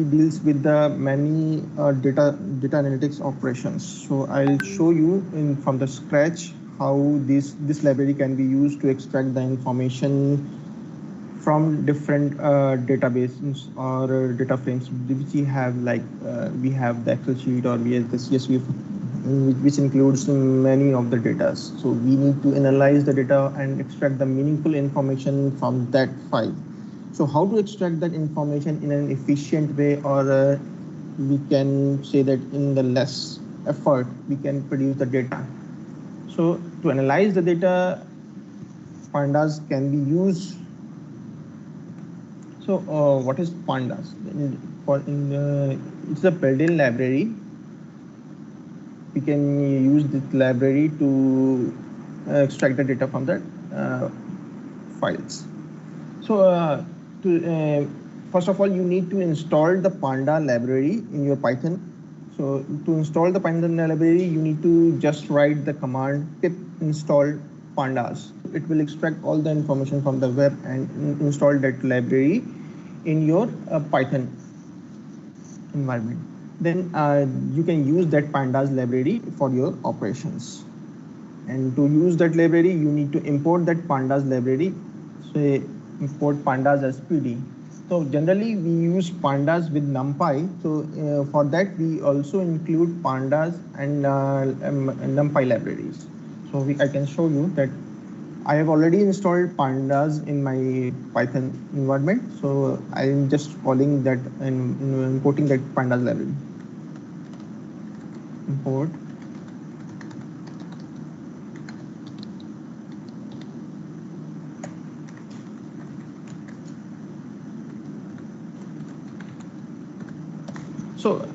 deals with the many data analytics operations. So I'll show you in from the scratch how this library can be used to extract the information from different databases or data frames which we have, like we have the Excel sheet or we have the CSV, which includes many of the data. So we need to analyze the data and extract the meaningful information from that file. So how to extract that information in an efficient way, or we can say that in the less effort we can produce the data. So to analyze the data, pandas can be used. So what is pandas? It's a built-in library. We can use this library to extract the data from the files. So first of all, you need to install the Panda library in your Python. So to install the Python library, you need to just write the command pip install pandas. It will extract all the information from the web and install that library in your Python environment. Then you can use that pandas library for your operations. And to use that library, you need to import that pandas library. So import pandas as PD. So generally we use pandas with NumPy. So for that we also include pandas and NumPy libraries. So I can show you that I have already installed pandas in my Python environment. So I am just calling that and importing that pandas library. Import. So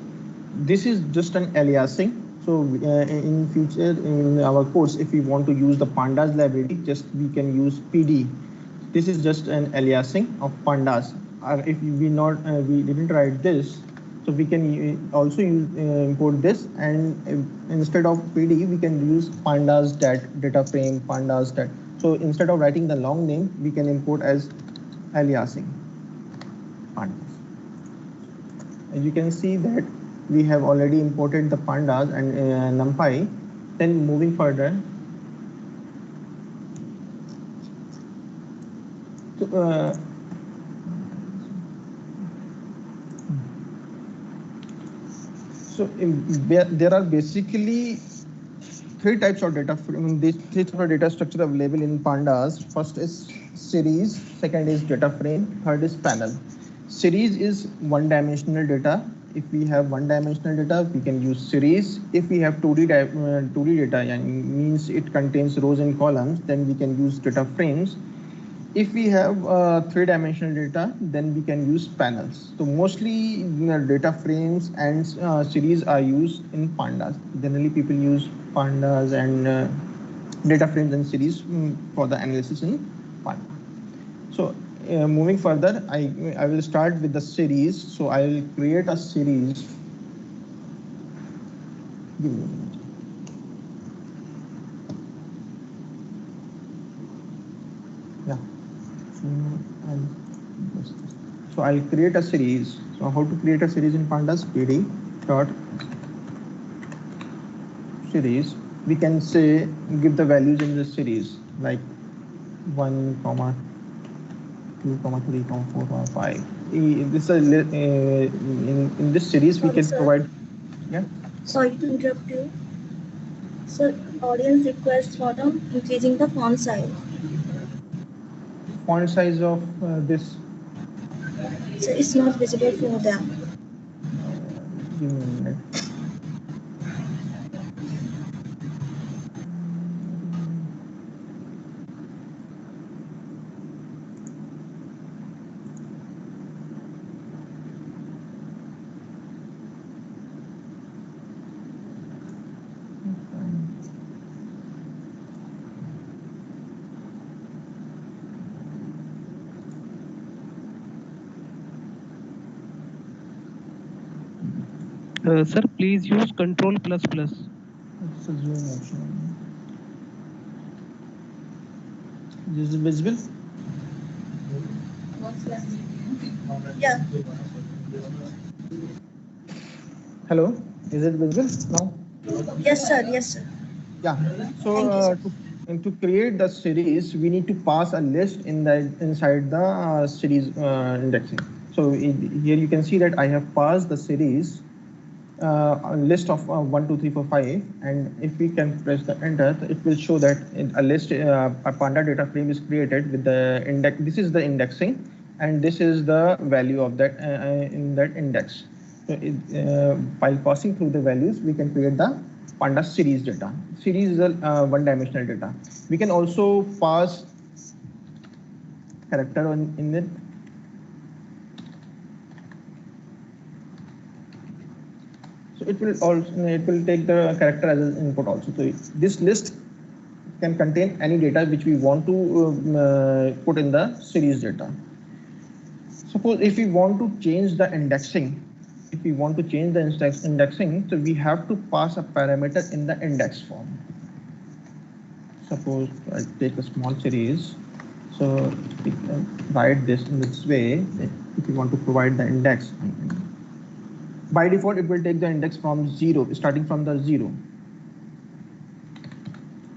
this is just an aliasing. So in future in our course, if we want to use the pandas library, just we can use PD. This is just an aliasing of pandas. If we didn't write this, so we can also use import this, and instead of PD we can use pandas data frame pandas that. So instead of writing the long name, we can import as aliasing pandas. As you can see that we have already imported the pandas and NumPy. Then moving further, there are basically three types of data. These three types of data structure available in pandas. First is series, second is data frame, third is panel. Series is one-dimensional data. If we have one-dimensional data, we can use series. If we have 2D data, means it contains rows and columns, then we can use data frames. If we have three-dimensional data, then we can use panels. So mostly data frames and series are used in pandas. Generally, people use pandas and data frames and series for the analysis in pandas. So moving further, I will start with the series. So I will create a series. Give me a minute. Yeah. So I'll create a series. So how to create a series in pandas? PD dot series. We can say give the values in the series like 1, 2, 3, 4, 5. This in this series we can provide. Yeah. Sorry to interrupt you. So audience requests for the increasing the font size. Font size of this. So it's not visible for them. Give me a minute. Sir, please use Control++. It's a zoom option. This is visible? Yeah. Hello, is it visible now? Yes, sir. Yes, sir. Yeah. So Thank you, sir. to create the series, we need to pass a list inside the series indexing. So here you can see that I have passed the series a list of 1, 2, 3, 4, 5, and if we can press the enter, it will show that a list, a Panda data frame is created with the index. This is the indexing, and this is the value of that in that index. So by passing through the values, we can create the Panda series data. Series is a one-dimensional data. We can also pass character in it. So it will take the character as an input also. So this list can contain any data which we want to put in the series data. Suppose if we want to change the indexing, so we have to pass a parameter in the index form. Suppose I take a small series, so we can write this in this way. If you want to provide the index, by default it will take the index from 0, starting from the 0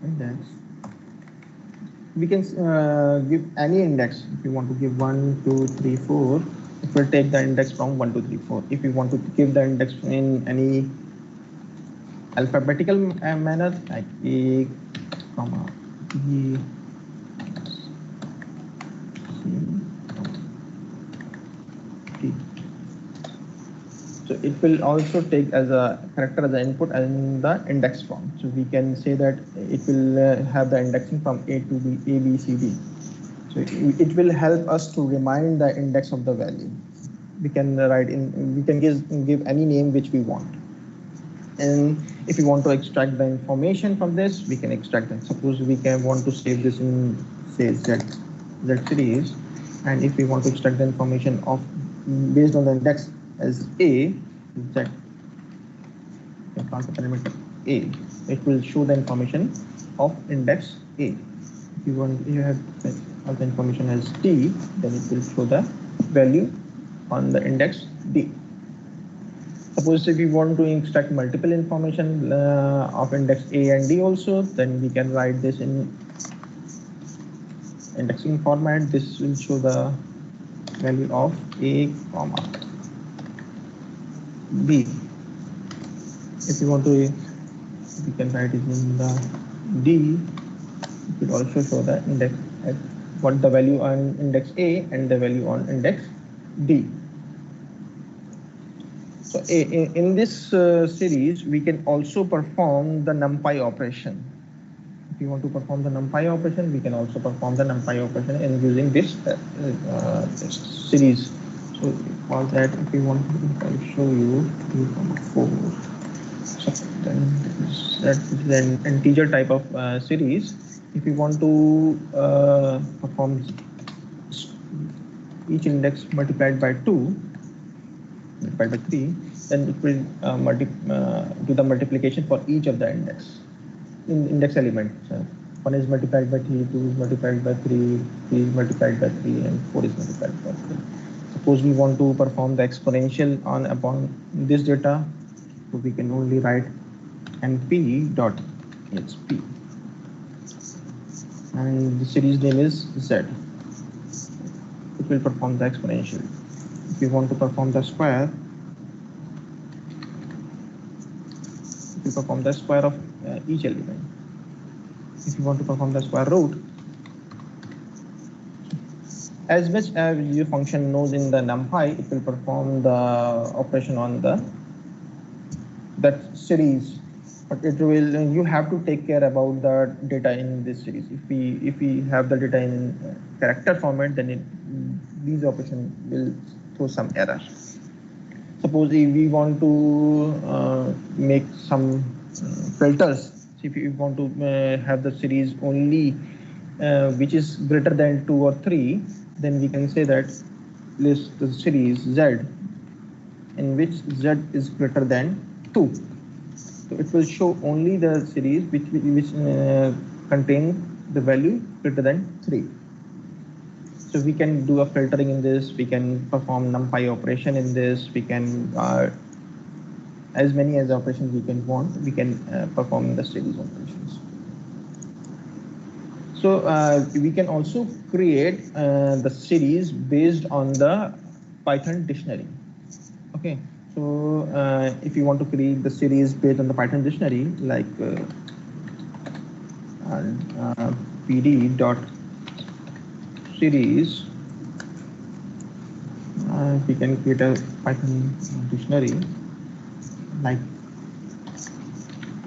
index. We can give any index. If you want to give 1, 2, 3, 4, it will take the index from 1, 2, 3, 4. If you want to give the index in any alphabetical manner, like A, comma, B, C, D. So it will also take as a character as an input in the index form. So we can say that it will have the indexing from A to B, A, B, C, D. So it will help us to remind the index of the value. We can write in, we can give any name which we want. And if we want to extract the information from this, we can extract it. Suppose we can want to save this in, say, Z series, and if we want to extract the information of based on the index as A, Z, transfer parameter A, it will show the information of index A. If you have all the information as D, then it will show the value on the index D. Suppose if we want to extract multiple information of index A and D also, then we can write this in indexing format. This will show the value of A, comma, B. If you want to, we can write it in the D. It will also show the index, what the value on index A and the value on index D. So in this series, we can also perform the NumPy operation. If you want to perform the NumPy operation, we can also perform the NumPy operation in using this series. So for that, if you want, I'll show you 3.4. So then that is an integer type of series. If you want to perform each index multiplied by 2, multiplied by 3, then it will do the multiplication for each of the index element. So 1 is multiplied by 3, 2 is multiplied by 3, 3 is multiplied by 3, and 4 is multiplied by 3. Suppose we want to perform the exponential upon this data, so we can only write np.exp, and the series name is Z. It will perform the exponential. If you want to perform the square, it will perform the square of each element. If you want to perform the square root, as much as your function knows in the NumPy, it will perform the operation on that series. But it will, you have to take care about the data in this series. If we have the data in character format, then these operations will throw some error. Suppose if we want to make some filters, if you want to have the series only which is greater than 2 or 3, then we can say that list the series Z in which Z is greater than 2. So it will show only the series which contain the value greater than 3. So we can do a filtering in this, we can perform NumPy operation in this, we can as many as operations we can want, we can perform the series operations. So we can also create the series based on the Python dictionary. Okay, so if you want to create the series based on the Python dictionary, like pd dot series, we can create a Python dictionary like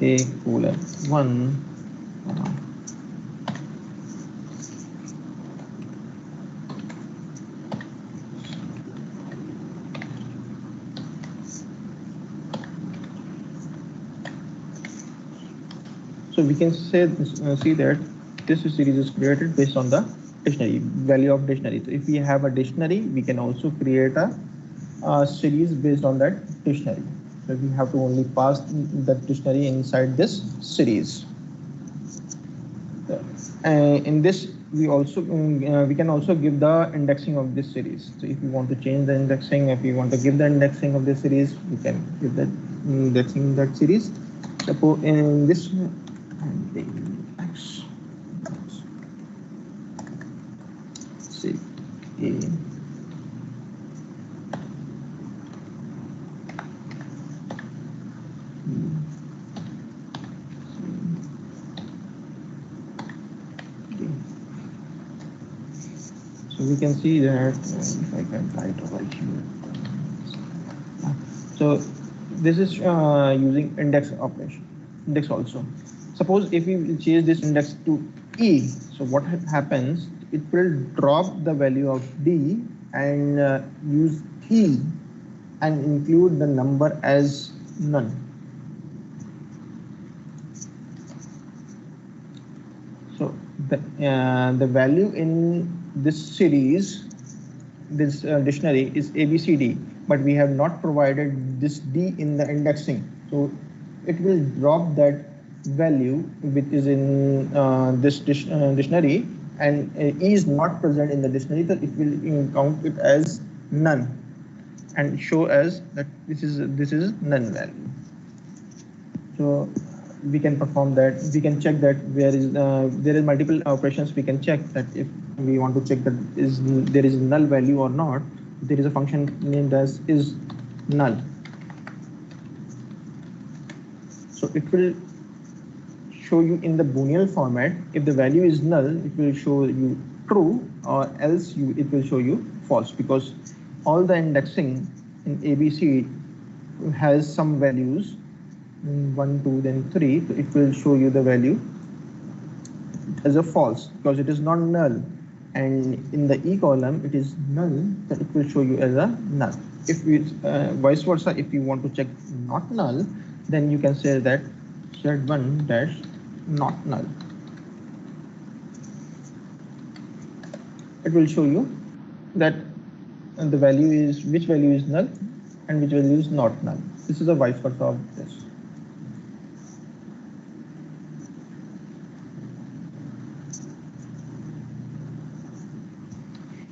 a:1 so we can say see that this series is created based on the dictionary value of dictionary. So if we have a dictionary, we can also create a series based on that dictionary. So we have to only pass that dictionary inside this series. In this, we also we can also give the indexing of this series. So if we want to change the indexing, if we want to give the indexing of this series, we can give the indexing that series. Suppose in this x say a so we can see that if I can write over here. So this is using index operation, index also. Suppose if we change this index to E, so what happens, it will drop the value of D and use E and include the number as none. So the value in this series, this dictionary is ABCD, but we have not provided this D in the indexing. So it will drop that value which is in this dictionary, and E is not present in the dictionary, so it will count it as none and show as that this is none value. So we can perform that. We can check that there is multiple operations. We can check that if we want to check that there is null value or not. There is a function named as is null. So it will show you in the Boolean format. If the value is null, it will show you true, or else it will show you false, because all the indexing in ABC has some values, 1, 2, then 3. So it will show you the value as a false because it is not null, and in the E column it is null, then it will show you as a null. If we vice versa, if you want to check not null, then you can say that z1 dash not null. It will show you that the value is which value is null and which value is not null. This is a vice versa of this.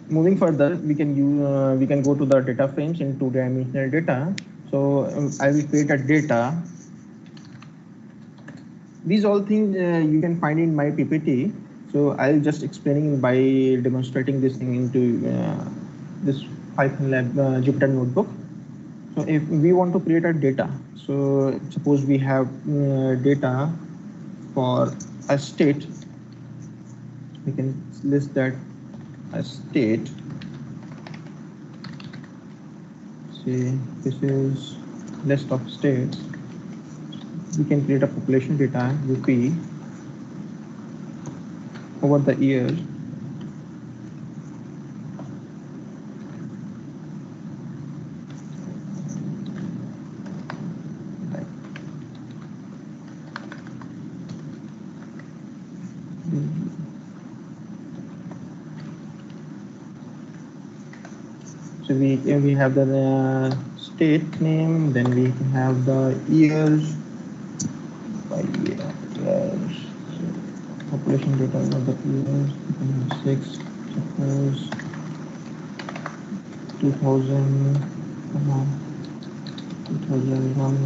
Moving further, we can go to the data frames in two-dimensional data. So I will create a data. These all things you can find in my PPT. So I'll just explaining by demonstrating this thing into this Python Lab Jupyter notebook. So if we want to create a data, so suppose we have data for a state, we can list that a state. Say this is list of states. We can create a population data UP over the years. So we have the state name, then we have the years by years. So population data of the years, 6, suppose 2000, 2001,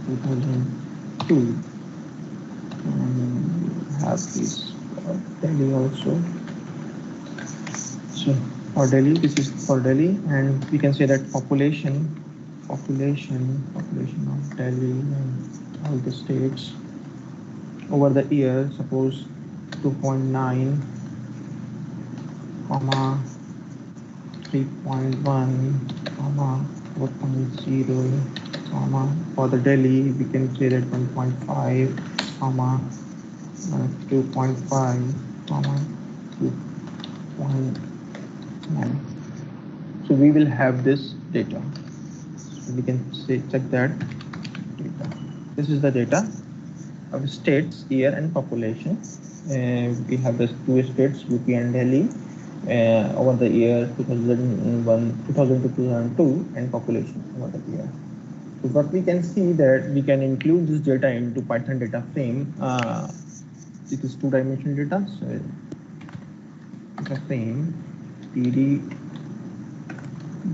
2002. Have this for Delhi also. So for Delhi, this is for Delhi, and we can say that population of Delhi and all the states over the year, suppose 2.9, comma 3.1, comma 4.0, comma for the Delhi we can say that 1.5, comma 2.5, comma 2.9. So we will have this data. So we can say check that data. This is the data of states, year, and population. We have the two states, UP and Delhi, over the year 2001, 2000 to 2002, and population over the year. So what we can see that we can include this data into Python data frame. It is two-dimensional data. So data frame td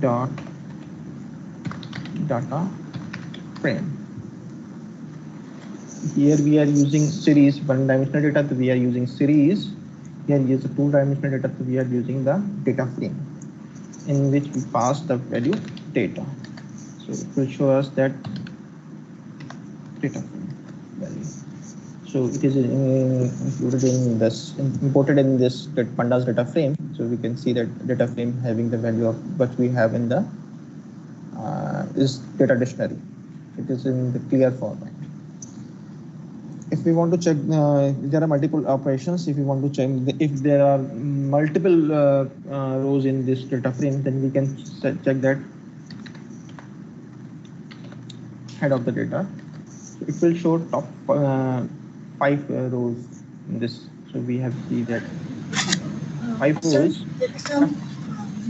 dot data frame. Here we are using series, one-dimensional data, so we are using series. Here is a two-dimensional data, so we are using the data frame in which we pass the value data. So it will show us that data frame value. So it is included in this, imported in this pandas data frame. So we can see that data frame having the value of what we have in the is data dictionary. It is in the clear format. If we want to check, there are multiple operations. If we want to check if there are multiple rows in this data frame, then we can check that head of the data. So it will show top 5 rows in this. So we have to see that 5 rows.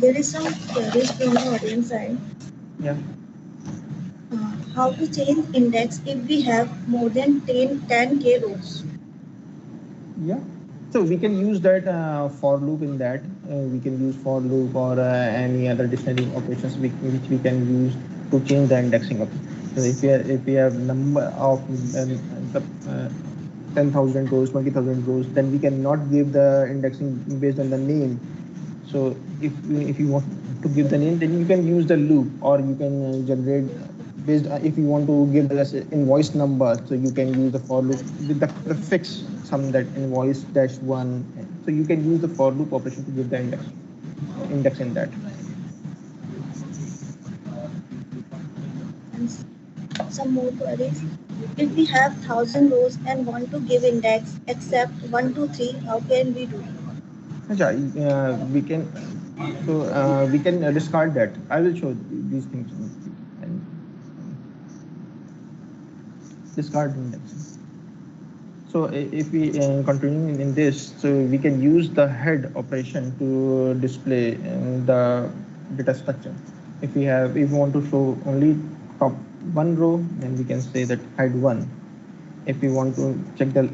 There is some queries from the audience side. Yeah. How to change index if we have more than 10k rows? Yeah. So we can use that for loop in that. We can use for loop or any other dictionary operations which we can use to change the indexing of it. So if we have number of 10,000 rows, 20,000 rows, then we cannot give the indexing based on the name. So if you want to give the name, then you can use the loop, or you can generate based if you want to give the invoice number. So you can use the for loop with the prefix some that invoice -1. So you can use the for loop operation to give the index in that. And some more queries. If we have 1000 rows and want to give index except 1, 2, 3, how can we do? We can. So we can discard that. I will show these things and discard index. So if we continue in this, so we can use the head operation to display the data structure. If we want to show only top 1 row, then we can say that hide 1. If we want to check the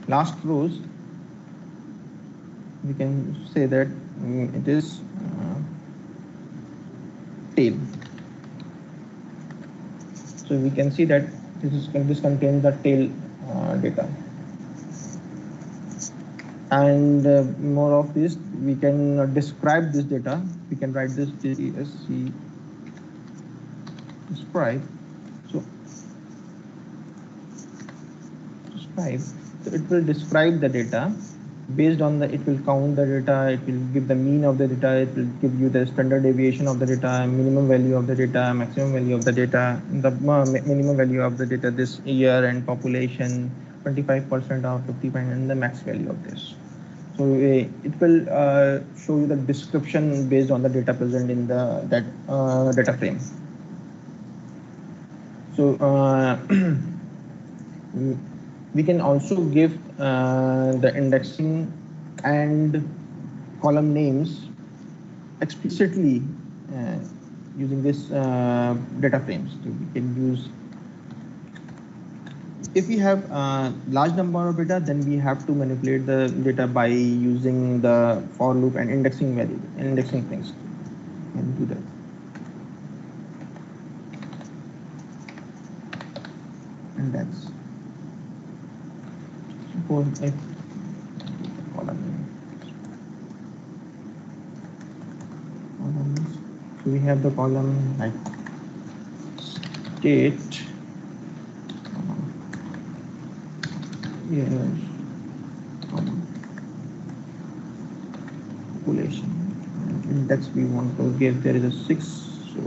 last rows, we can say that it is tail. So we can see that this contains the tail data. And more of this, we can describe this data. We can write this DSC describe. So describe. So it will describe the data. Based on the, it will count the data. It will give the mean of the data. It will give you the standard deviation of the data, minimum value of the data, maximum value of the data, the minimum value of the data this year, and population 25% or 50%, and the max value of this. So it will show you the description based on the data present in that data frame. So we can also give the indexing and column names explicitly using this data frames. So we can use, if we have a large number of data, then we have to manipulate the data by using the for loop and indexing value, indexing things, and do that. index. Suppose if column columns, so we have the column like state, yes, population, and index we want to give, there is a 6, so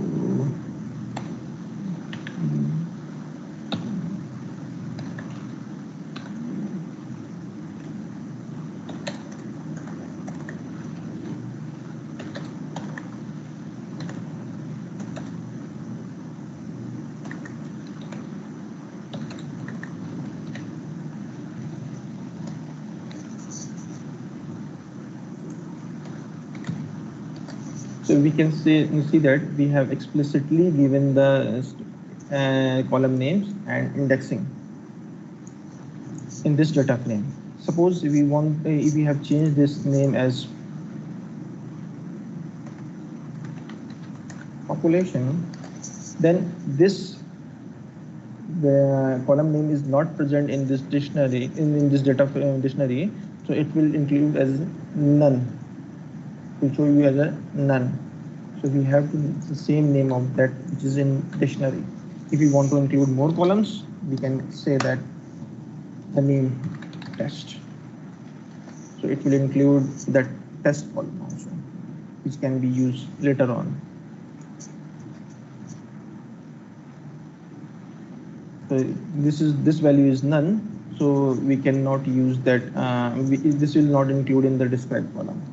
so we can see that we have explicitly given the column names and indexing in this data frame. Suppose if we have changed this name as population, then the column name is not present in this dictionary, in this data dictionary, so it will include as none. Will show you as a none. So we have the same name of that which is in dictionary. If we want to include more columns, we can say that the name test. So it will include that test column also, which can be used later on. So this value is none, so we cannot use that. This will not include in the describe column.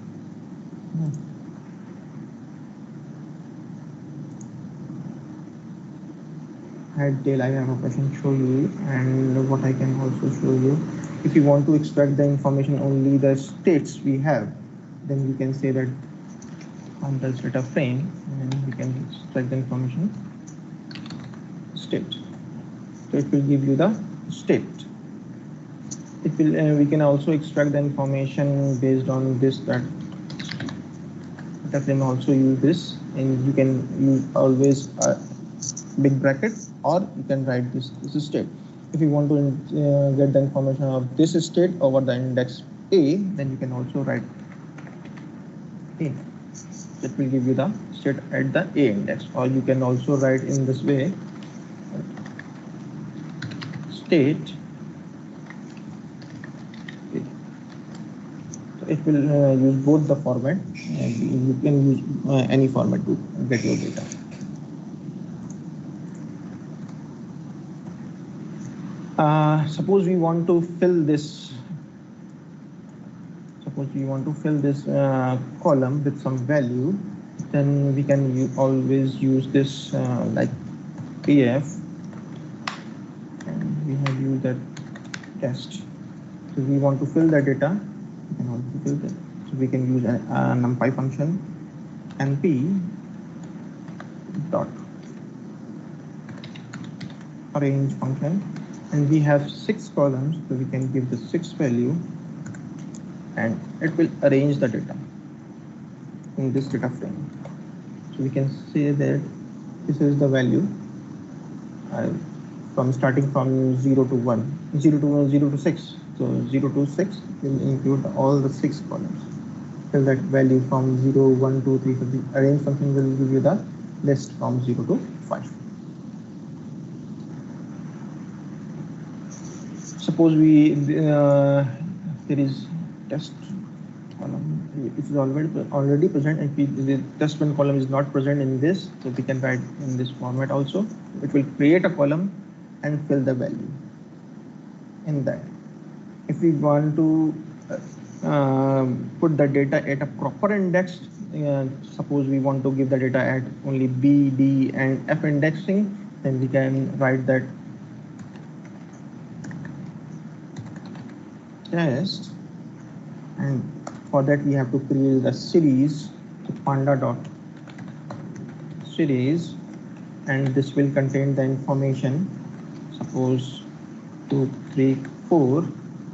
Head tail, I have a question to show you, and what I can also show you. If you want to extract the information only the states we have, then we can say that on the data frame, and we can extract the information state. So it will give you the state. It will. We can also extract the information based on this that data frame. Also use this, and you can use always big bracket, or you can write this is state. If you want to get the information of this state over the index A, then you can also write A. That will give you the state at the A index, or you can also write in this way state. So it will use both the format, and you can use any format to get your data. Suppose we want to fill this. Suppose we want to fill this column with some value, then we can always use this like PF, and we have used that test. So we want to fill the data, we can also fill that. So we can use a numpy function, np dot arrange function, and we have 6 columns, so we can give the 6 value, and it will arrange the data in this data frame. So we can say that this is the value from starting from 0 to 1, 0 to 6. So 0 to 6 will include all the 6 columns. So that value from 0, 1, 2, 3, 4, the arrange function will give you the list from 0 to 5. Suppose there is test column, it is already present, and the test one column is not present in this, so we can write in this format also. It will create a column and fill the value in that. If we want to put the data at a proper index, suppose we want to give the data at only B, D, and F indexing, then we can write that test, and for that we have to create the series, so panda dot series, and this will contain the information, suppose 2, 3, 4,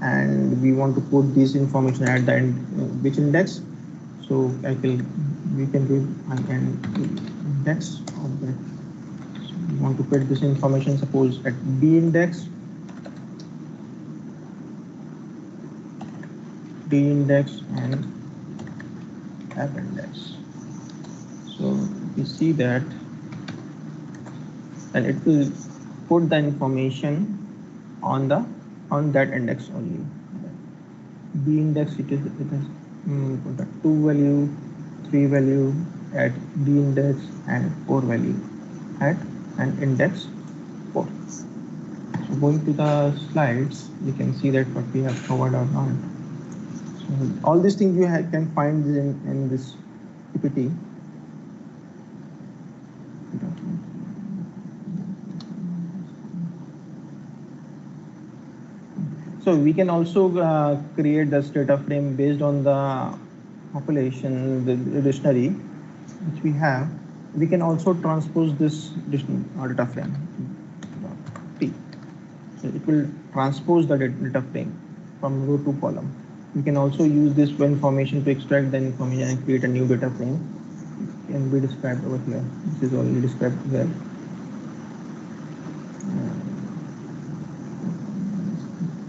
and we want to put this information at the end, which index. So we can give an index of that. So we want to put this information, suppose at B index, D index and F index. So you see that, and it will put the information on that index only. B index, it is the 2 value, 3 value at D index and 4 value at an index 4. So going to the slides, you can see that what we have covered or not. So all these things you can find in this PPT. So we can also create this data frame based on the population, the dictionary which we have. We can also transpose this data frame T. So it will transpose the data frame from row to column. We can also use this information to extract the information and create a new data frame. It can be described over here. This is already described here.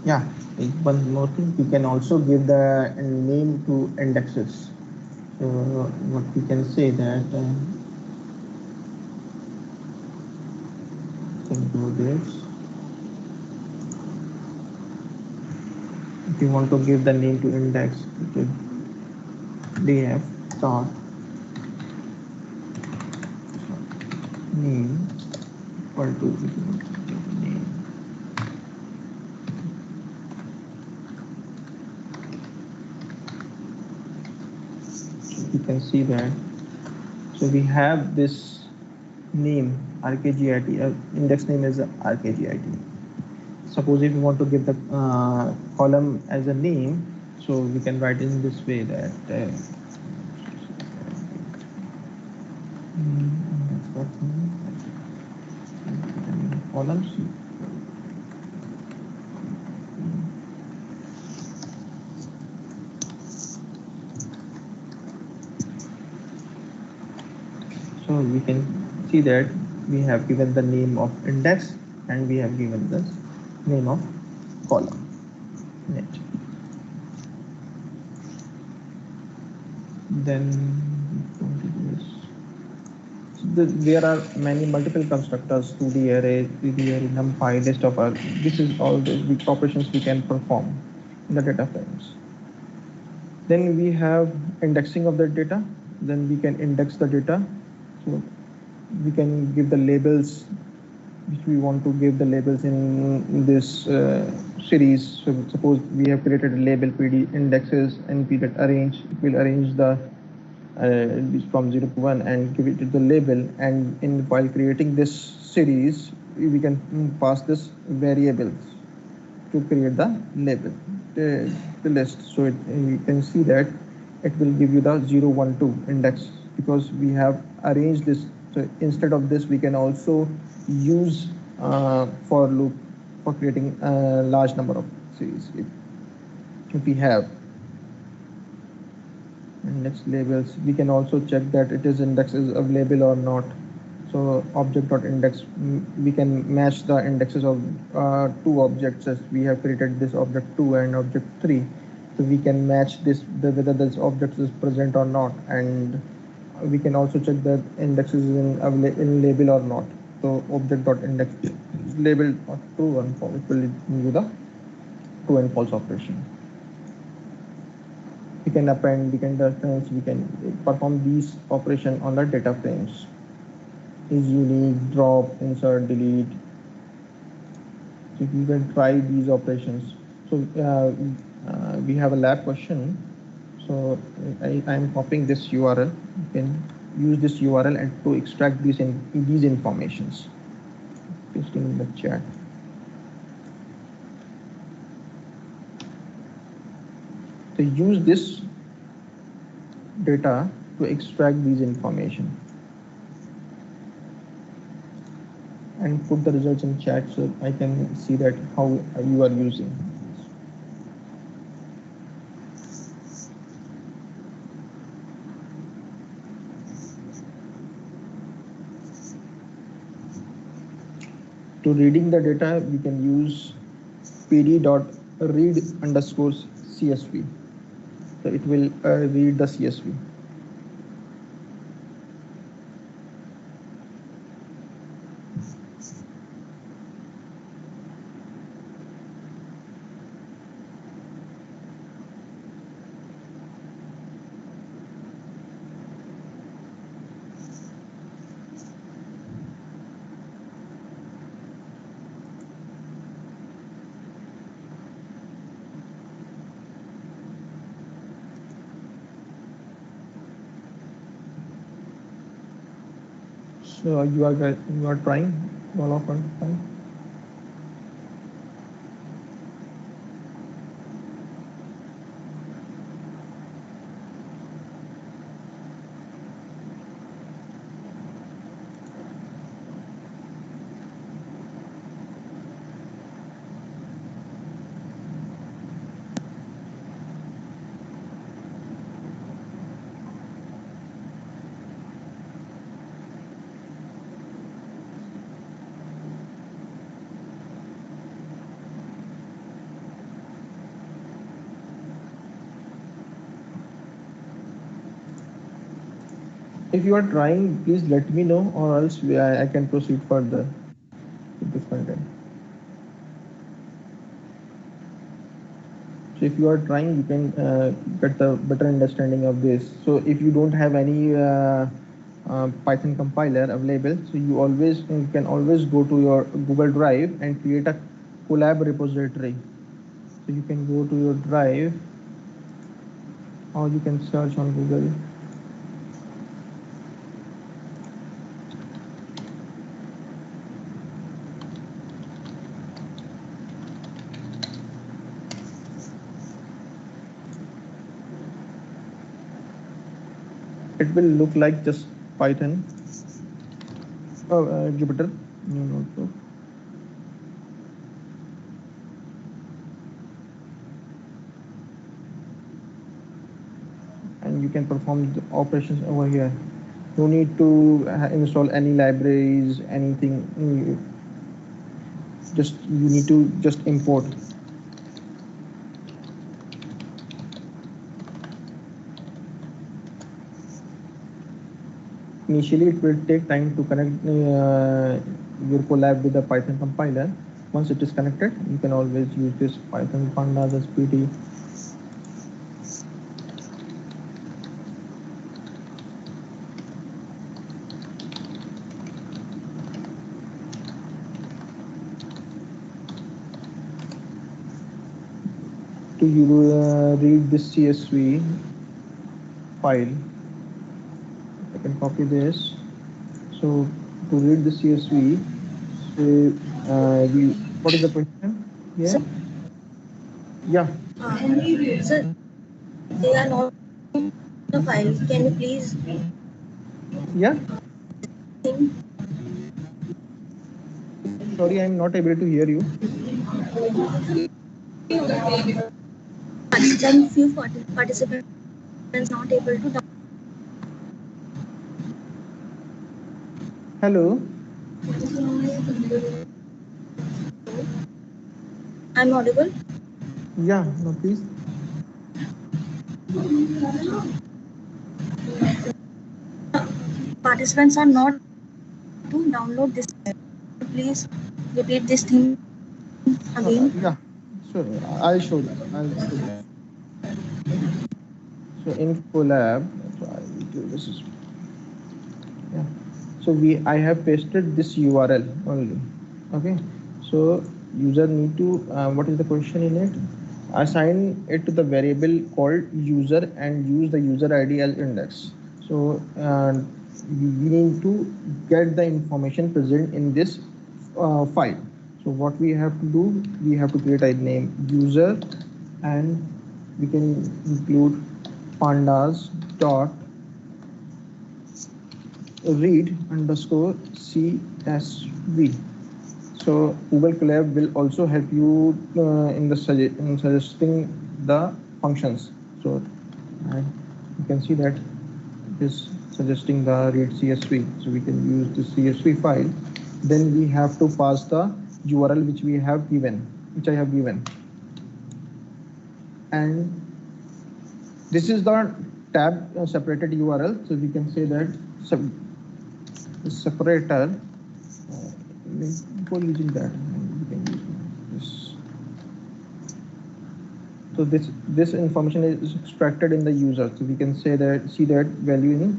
Yeah, one more thing, you can also give the name to indexes. So what we can say that can do this. If you want to give the name to index, it is df dot name equal to name. You can see that. So we have this name RKGIT, index name is RKGIT. Suppose if you want to give the column as a name, so we can write in this way that columns. So we can see that we have given the name of index and we have given the name of column. Net. Then there are many multiple constructors, 2D array, 3D array, numpy, list of array. This is all the operations we can perform in the data frames. Then we have indexing of the data. Then we can index the data. So we can give the labels which we want to give the labels in this series. So suppose we have created a label PD indexes and we get arrange. It will arrange the from 0 to 1 and give it to the label. And while creating this series, we can pass this variables to create the label, the list. So you can see that it will give you the 0, 1, 2 index because we have arranged this. So instead of this, we can also use for loop for creating a large number of series if we have. Index labels, we can also check that it is index is available or not. So object.index, we can match the indexes of two objects as we have created this object 2 and object 3. So we can match this whether this object is present or not, and we can also check that index is in label or not. So object.index label true and false, it will do the true and false operation. We can append, we can reference, we can perform these operations on the data frames. Is unique, drop, insert, delete. So you can try these operations. So we have a lab question. So I am copying this URL. You can use this URL and to extract these informations. Pasting in the chat. So use this data to extract these information and put the results in chat so I can see that how you are using. To reading the data, we can use pd.read_csv. So it will read the CSV. So you are trying, all of us trying. If you are trying, please let me know, or else I can proceed further with this content. So if you are trying, you can get the better understanding of this. So if you don't have any Python compiler available, so you can always go to your Google Drive and create a collab repository. So you can go to your Drive, or you can search on Google. It will look like just Python. Oh, Jupyter new notebook. And you can perform the operations over here. No need to install any libraries, anything. Just you need to just import. Initially, it will take time to connect your collab with the Python compiler. Once it is connected, you can always use this Python Pandas as PD. To read this CSV file, I can copy this. So to read the CSV, what is the question? Yeah. Yeah. Sir, they are not the file. Can you please Yeah. think? Sorry, I'm not able to hear you. Some few participants not able to download. Hello. I'm audible. Yeah. No, please. Participants are not to download this. Please repeat this thing again. Yeah. So I'll show this. So in Collab, so I will do this is, yeah. So I have pasted this URL only. Okay. So user need to what is the question in it? Assign it to the variable called user and use the user ID as index. So we need to get the information present in this file. So what we have to do, we have to create a name user, and we can include pandas dot read underscore CSV. So Google Colab will also help you in suggesting the functions. So you can see that it is suggesting the read CSV. So we can use the CSV file. Then we have to pass the URL which I have given, and This is the tab separated URL. So we can say that separator. Before using that, we can use this. So this information is extracted in the user. So we can say that see that value in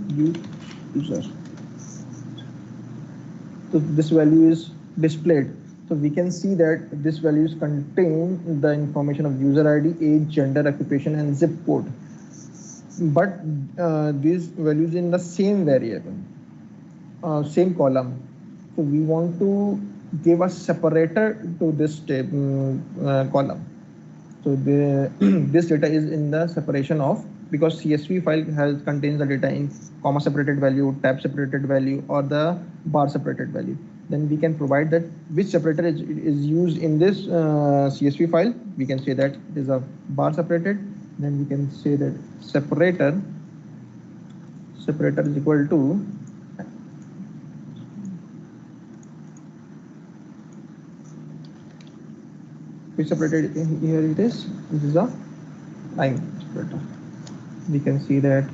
user. So this value is displayed. So we can see that this values contain the information of user ID, age, gender, occupation, and zip code. But these values in the same variable, same column. So we want to give a separator to this column. So this data is in the separation of, because CSV file contains the data in comma separated value, tab separated value, or the bar separated value. Then we can provide that which separator is used in this CSV file. We can say that it is a bar separated. Then we can say that separator is equal to which separated here it is. This is a line separator. We can see that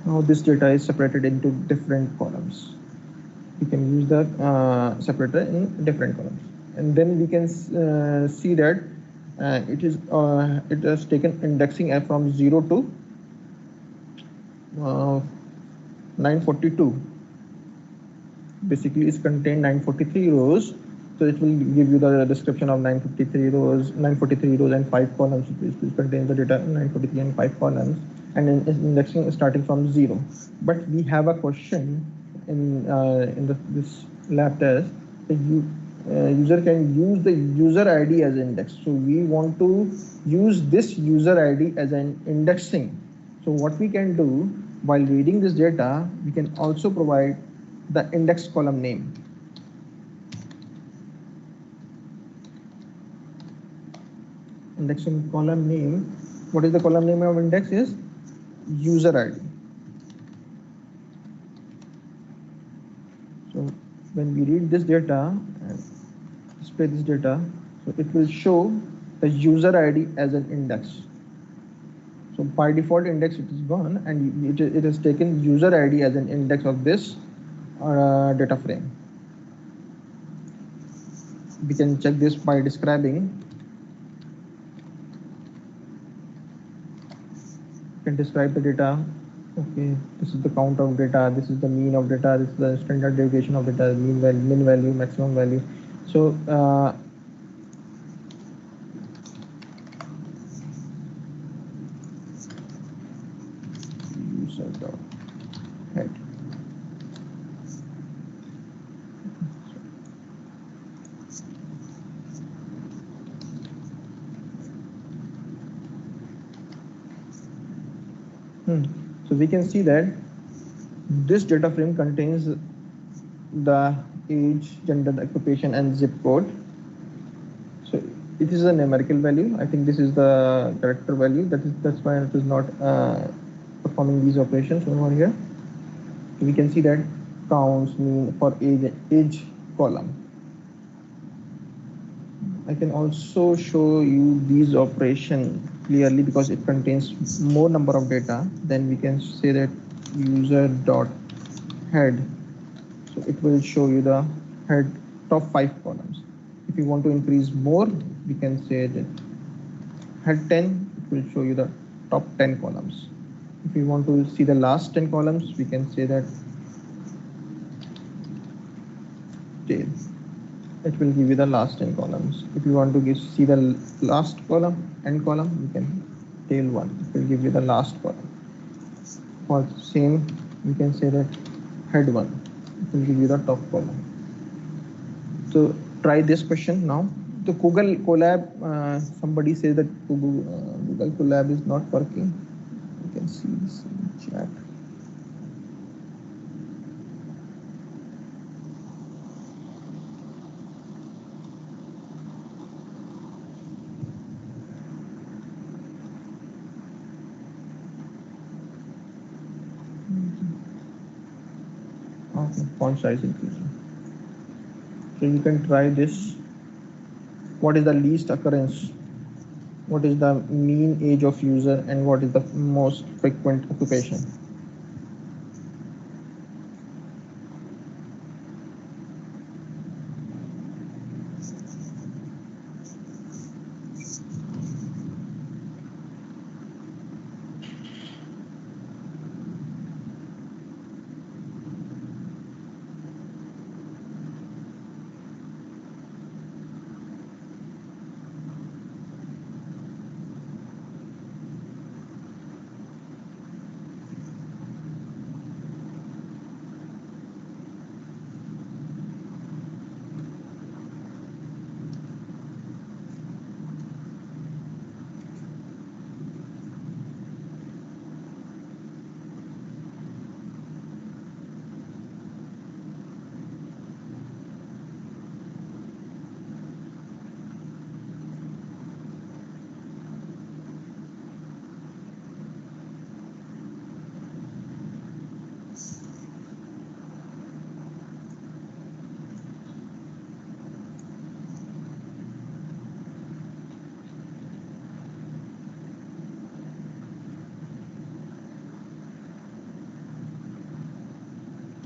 now this data is separated into different columns. We can use the separator in different columns, and then we can see that it has taken indexing from 0 to 942. Basically, it's contained 943 rows. So it will give you the description of 943 rows and 5 columns. It contains the data 943 and 5 columns, and indexing starting from 0. But we have a question in this lab test. The user can use the user ID as index. So we want to use this user ID as an indexing. So what we can do while reading this data, we can also provide the index column name. Indexing column name. What is the column name of index is user ID. So when we read this data and display this data, so it will show the user ID as an index. So by default index it is gone, and it has taken user ID as an index of this data frame. We can check this by describing. Can describe the data. Okay, this is the count of data, this is the mean of data, this is the standard deviation of data, mean value, min value, maximum value. So user dot head. So we can see that this data frame contains the age, gender, occupation, and zip code. So it is a numerical value. I think this is the character value. That's why it is not performing these operations over here. So we can see that counts mean for age column. I can also show you these operations clearly because it contains more number of data. Then we can say that user dot head. So it will show you the head top 5 columns. If you want to increase more, we can say that head 10, it will show you the top 10 columns. If you want to see the last 10 columns, we can say that tail. It will give you the last 10 columns. If you want to see the last column, end column, you can tail 1. It will give you the last column. For same, we can say that head 1. It will give you the top column. So try this question now. The Google Colab, somebody says that Google Colab is not working. You can see this in chat. Okay, font size increasing. So you can try this. What is the least occurrence? what is the mean age of user, and what is the most frequent occupation.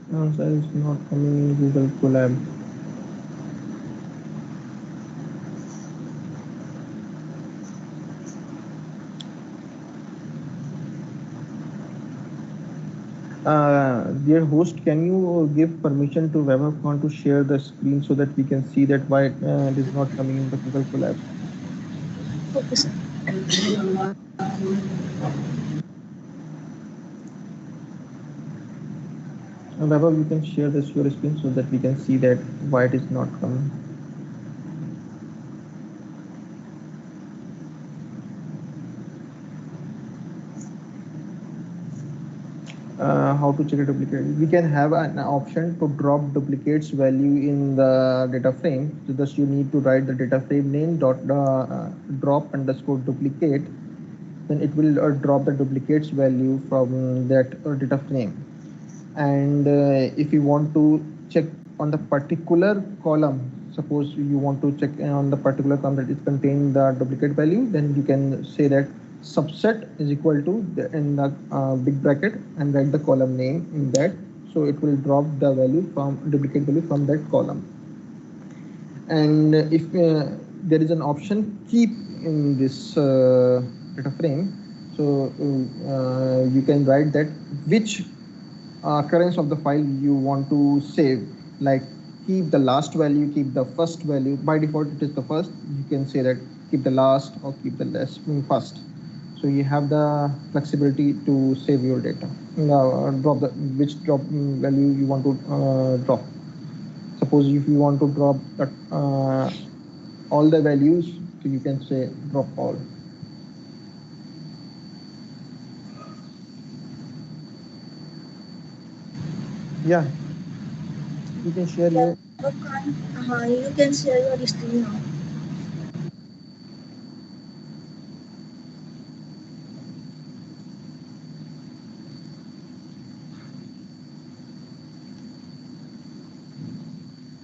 Answer is not coming in Google Colab. Dear host, can you give permission to webhook to share the screen so that we can see that why it is not coming in the Google Colab? Okay, sir. Webhook, you can share this your screen so that we can see that why it is not coming. How to check a duplicate? We can have an option to drop duplicates value in the data frame. So thus you need to write the data frame name dot drop underscore duplicate. Then it will drop the duplicates value from that data frame. And if you want to check on the particular column, suppose you want to check on the particular column that is contain the duplicate value, then you can say that subset is equal to in the big bracket and write the column name in that, so it will drop the value from duplicate value from that column. And if there is an option keep in this data frame, so you can write that which occurrence of the file you want to save, like keep the last value, keep the first value. By default it is the first. You can say that keep the last or keep the less first. So you have the flexibility to save your data. Now drop the which drop value you want to drop. Suppose if you want to drop that all the values, so you can say drop all. Yeah, you can share your. You can share your screen now.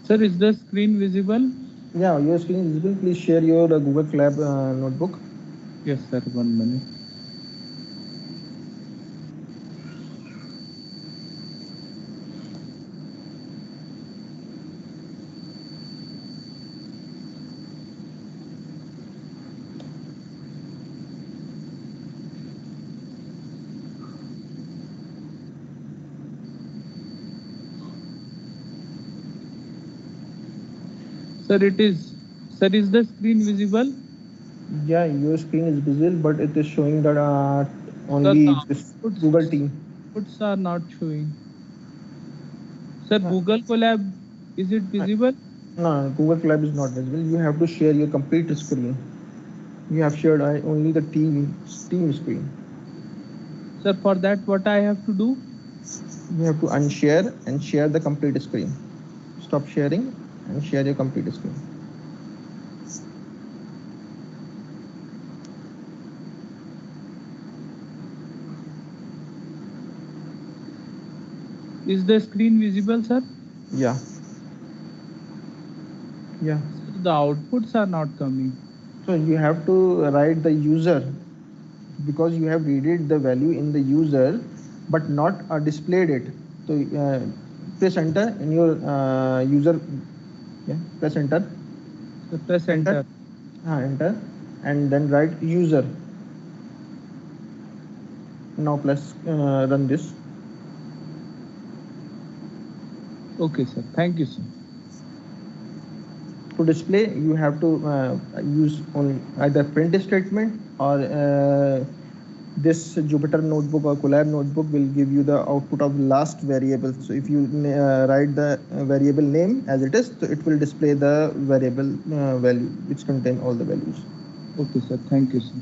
Sir, is the screen visible? Yeah, your screen is visible. Please share your Google Colab notebook. Yes, sir. 1 minute. Sir, it is. Sir, is the screen visible? Yeah, your screen is visible, but it is showing that Sir, only the this outputs, Google team. outputs are not showing. Sir, Uh, Google Colab, is it visible? no, Google Colab is not visible. You have to share your complete screen. You have shared only the team screen. Sir, for that, what I have to do? You have to unshare and share the complete screen. Stop sharing and share your complete screen. Is the screen visible, sir? Yeah. Yeah. Sir, the outputs are not coming. So you have to write the user, because you have read the value in the user but not displayed it. So press enter in your user. Yeah, press enter. So press enter. Enter, and then write user. Now plus run this. Okay, sir. Thank you, sir. To display, you have to use on either print statement or this Jupyter notebook or Colab notebook will give you the output of last variable. So if you write the variable name as it is, so it will display the variable value which contain all the values. Okay, sir. Thank you, sir.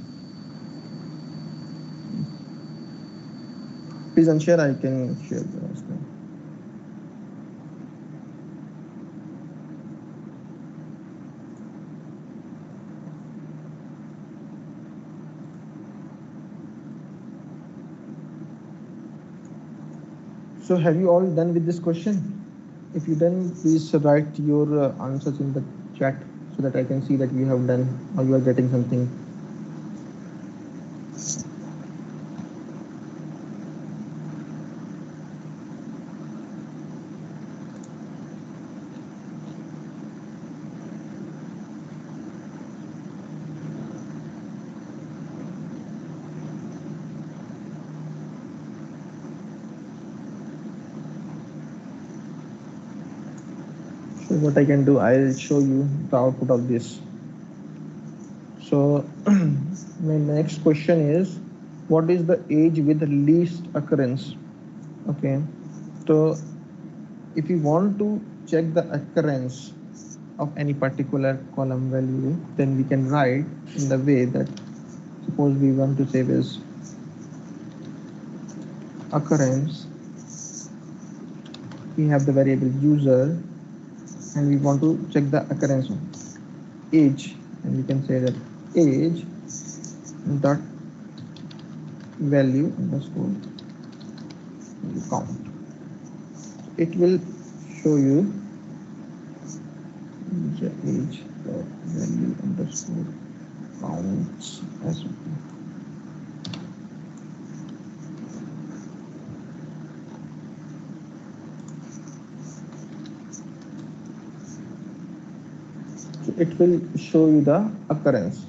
Please unshare, I can share the screen. So have you all done with this question? If you done, please write your answers in the chat so that I can see that you have done or you are getting something. So what I can do, I'll show you the output of this. So my next question is, what is the age with least occurrence? Okay, so if you want to check the occurrence of any particular column value, then we can write in the way that, suppose we want to say this occurrence, we have the variable user and we want to check the occurrence of age, and we can say that age dot value underscore count. It will show you user age dot value underscore counts as well. So it will show you the occurrence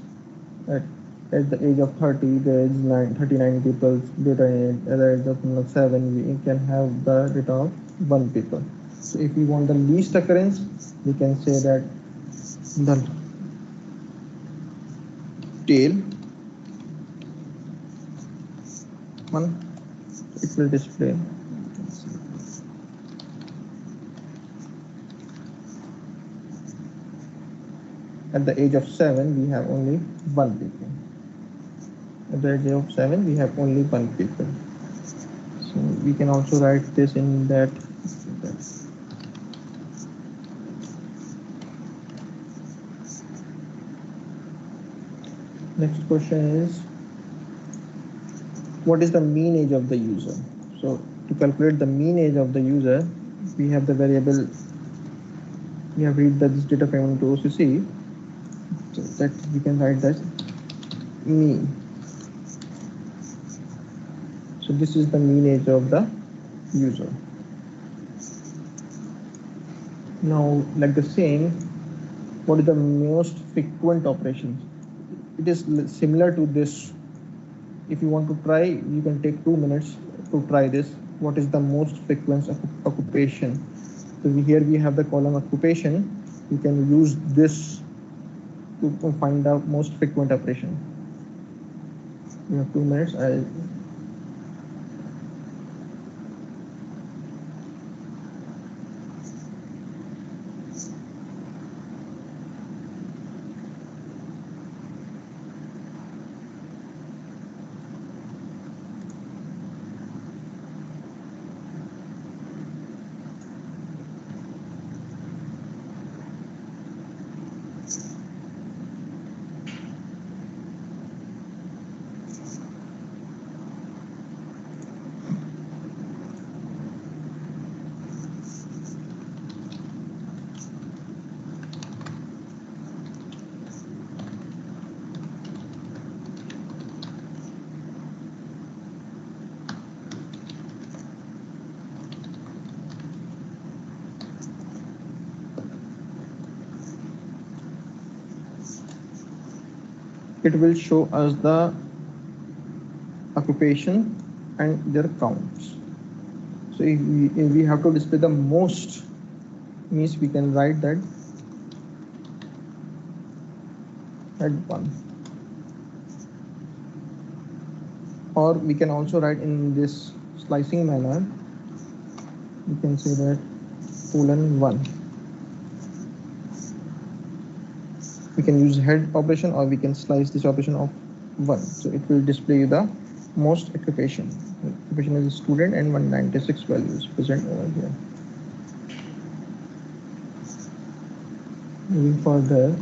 at the age of 30, there is 39 people data. At the age of 7, we can have the data of 1 people. So if we want the least occurrence, we can say that the tail one, it will display at the age of 7 we have only 1 people. At the age of 7 we have only 1 people. So we can also write this in that. Next question is, what is the mean age of the user? So to calculate the mean age of the user, we have the variable, we have read this data frame into OCC, so that we can write that mean. So this is the mean age of the user. Now, like the same, what is the most frequent operations? It is similar to this. If you want to try, you can take 2 minutes to try this. What is the most frequent occupation? So here we have the column occupation. You can use this to find the most frequent operation. You have 2 minutes. it will show us the occupation and their counts. So if we have to display the most, means we can write that head 1, or we can also write in this slicing manner. We can say that :1. We can use head operation, or we can slice this operation of 1. So it will display the most occupation. Occupation is a student, and 196 values present over here. Moving further,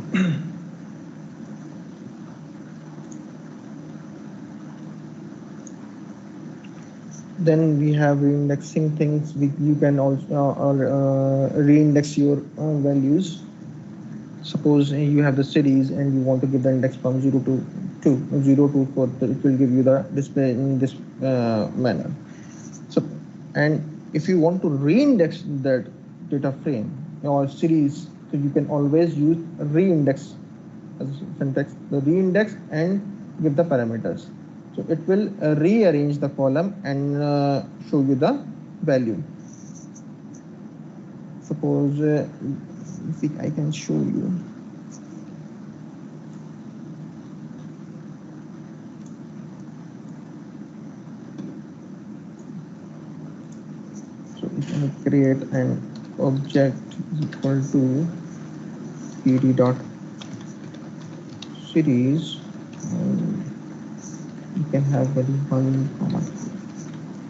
then we have reindexing things. You can also reindex your values. Suppose you have the cities and you want to give the index from 0 to 2, 0 to 4, it will give you the display in this manner. So, and if you want to reindex that data frame or series, so you can always use reindex as a syntax, the reindex, and give the parameters. So it will rearrange the column and show you the value. Suppose if I can show you. So we can create an object equal to pd dot series. You can have value 1,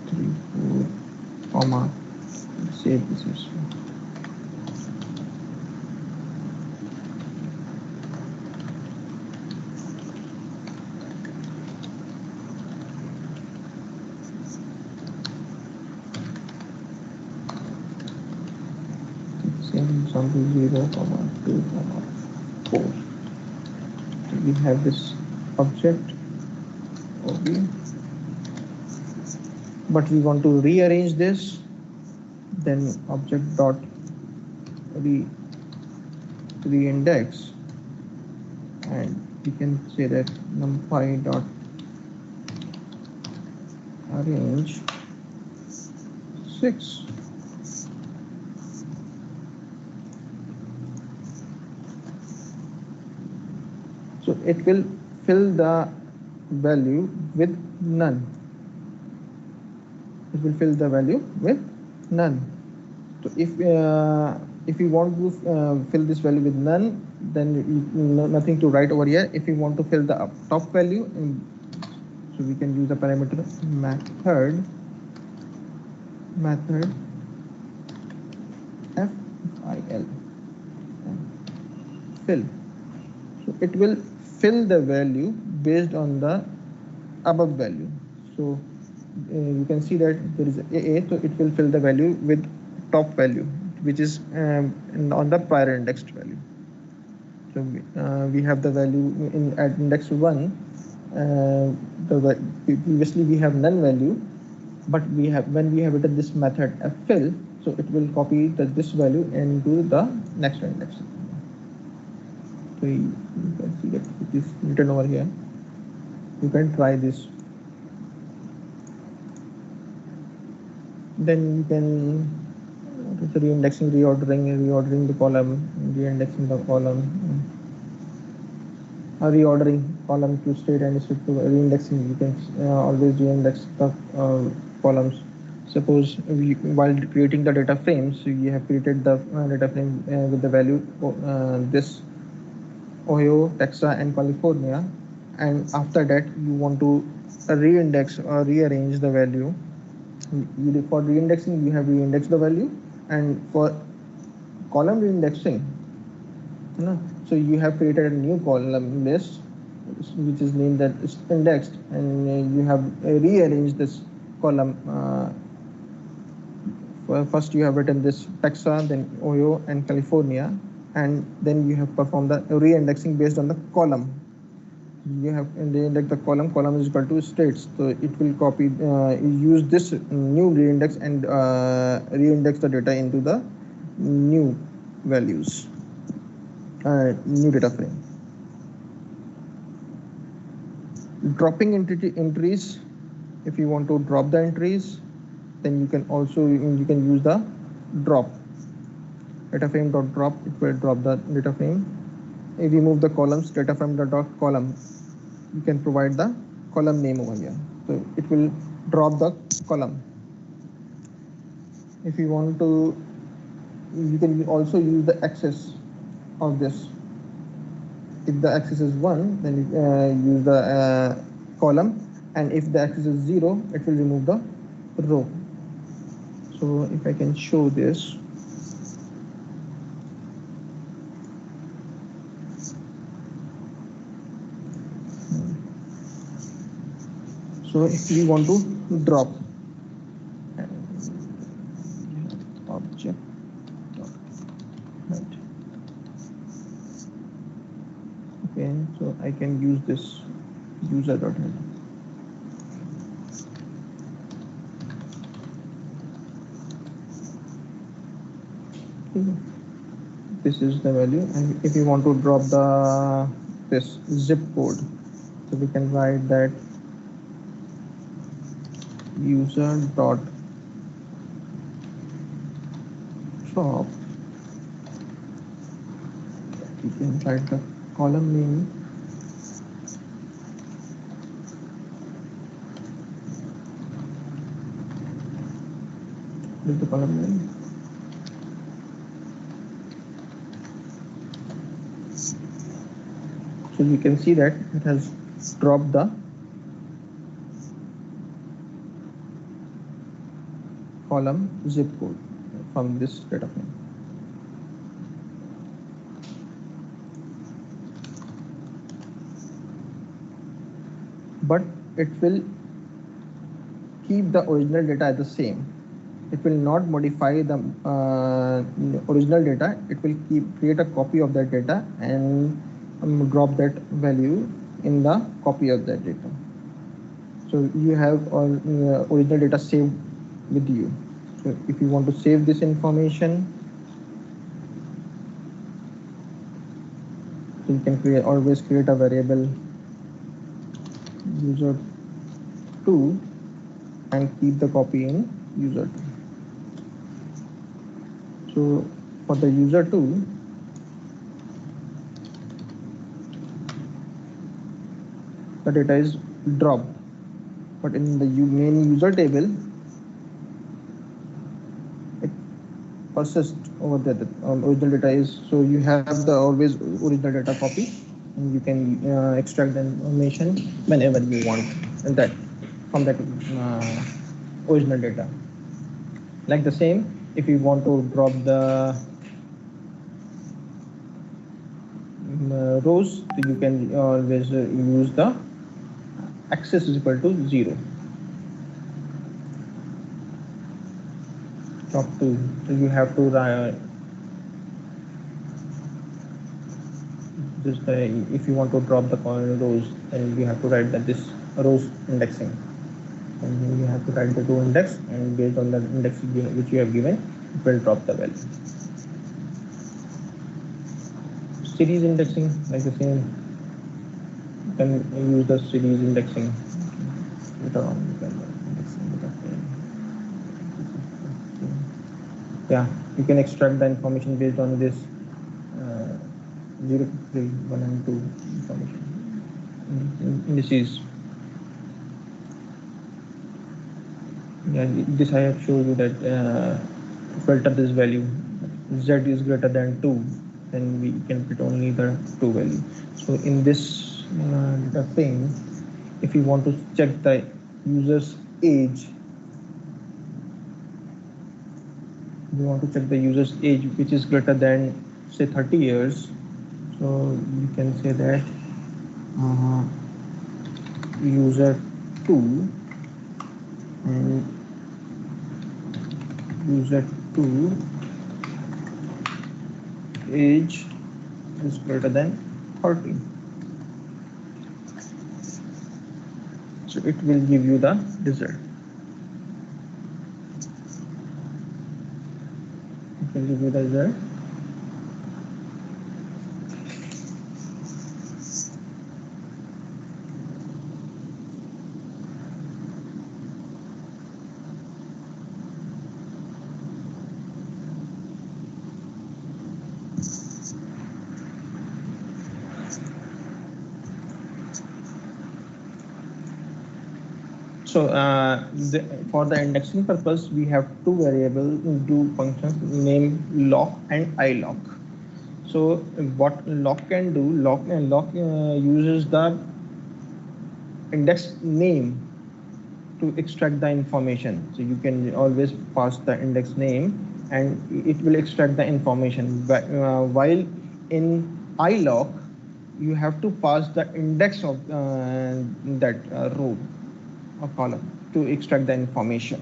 3, 4, comma, save this as well. Same example 0, 2, 4. So we have this object OB, but we want to rearrange this, then object dot reindex, and we can say that numpy dot arrange 6. So it will fill the value with none. It will fill the value with none. So if you want to fill this value with none, then nothing to write over here. If you want to fill the top value, so we can use the parameter method fil, fill. So it will fill the value based on the above value. So you can see that there is a, so it will fill the value with top value, which is on the prior indexed value. So we have the value at index 1. Previously we have none value, but when we have written this method fill, so it will copy this value into the next index. So you can see that it is written over here. You can try this. Then you can reindexing, reordering the column, reindexing the column, reordering column to state and state to reindexing. You can always reindex the columns. Suppose while creating the data frame, so you have created the data frame with the value this Ohio, Texas, and California, and after that you want to reindex or rearrange the value. For reindexing, you have reindexed the value, and for column reindexing, so you have created a new column list which is named that is indexed, and you have rearranged this column. First you have written this Texas, then Ohio and California, and then you have performed the reindexing based on the column. You have reindex the column is equal to states, so it will copy use this new reindex and reindex the data into the new values, new data frame. Dropping entries, if you want to drop the entries, then you can use the drop data frame dot drop. It will drop the data frame. If you move the columns, data frame dot column, you can provide the column name over here, so it will drop the column. If you want to, you can also use the axis of this. If the axis is 1, then use the column, and if the axis is 0, it will remove the row. So if I can show this, so if we want to drop object, right. Okay, so I can use this user.head. This is the value, and if you want to drop the this zip code, so we can write that user dot drop. You can write the column name. This is the column name. So you can see that it has dropped the column zip code from this data frame. But it will keep the original data as the same. It will not modify the original data. It will create a copy of that data and drop that value in the copy of that data. So you have original data saved with you. So if you want to save this information, you can always create a variable user2 and keep the copy in user2. So for the user2, the data is dropped, but in the main user table, it persists over the original data is. So you have the always original data copy, and you can extract the information whenever you want, and that from that original data. Like the same, if you want to drop the rows, so you can always use the axis is equal to 0. Drop 2. So you have to just if you want to drop the rows, then you have to write that this rows indexing, and then you have to write the row index, and based on the index which you have given, it will drop the value. Series indexing, like the same, you can use the series indexing. Later on, you can yeah, you can extract the information based on this 0, 3, 1, and 2 information indices. Yeah, this I have showed you that filter this value. Z is greater than 2, then we can put only the 2 value. So in this data frame, if you want to check the user's age, we want to check the user's age which is greater than say 30 years. So you can say that user2 and user2 age is greater than 30. So it will give you the result. It will give you the result. So for the indexing purpose, we have two functions named lock and ilock. So what lock can do, lock uses the index name to extract the information. So you can always pass the index name and it will extract the information. But, while in ilock, you have to pass the index of that row or column to extract the information.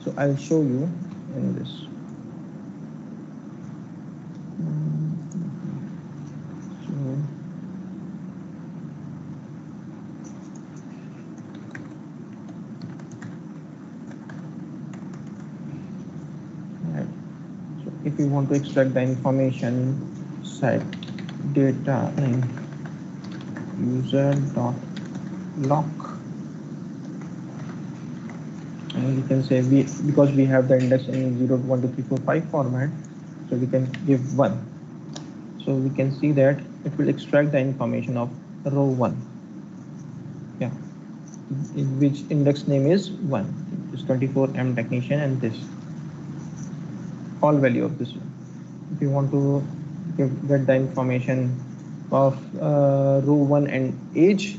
So I'll show you in this. So if you want to extract the information, set data in user.lock, and you can say because we have the index in 0 to 1 2 3 4 5 format, so we can give 1. So we can see that it will extract the information of row 1, yeah, in which index name is 1. It's 24M technician and this all value of this one. If you want to get the information of row 1 and age,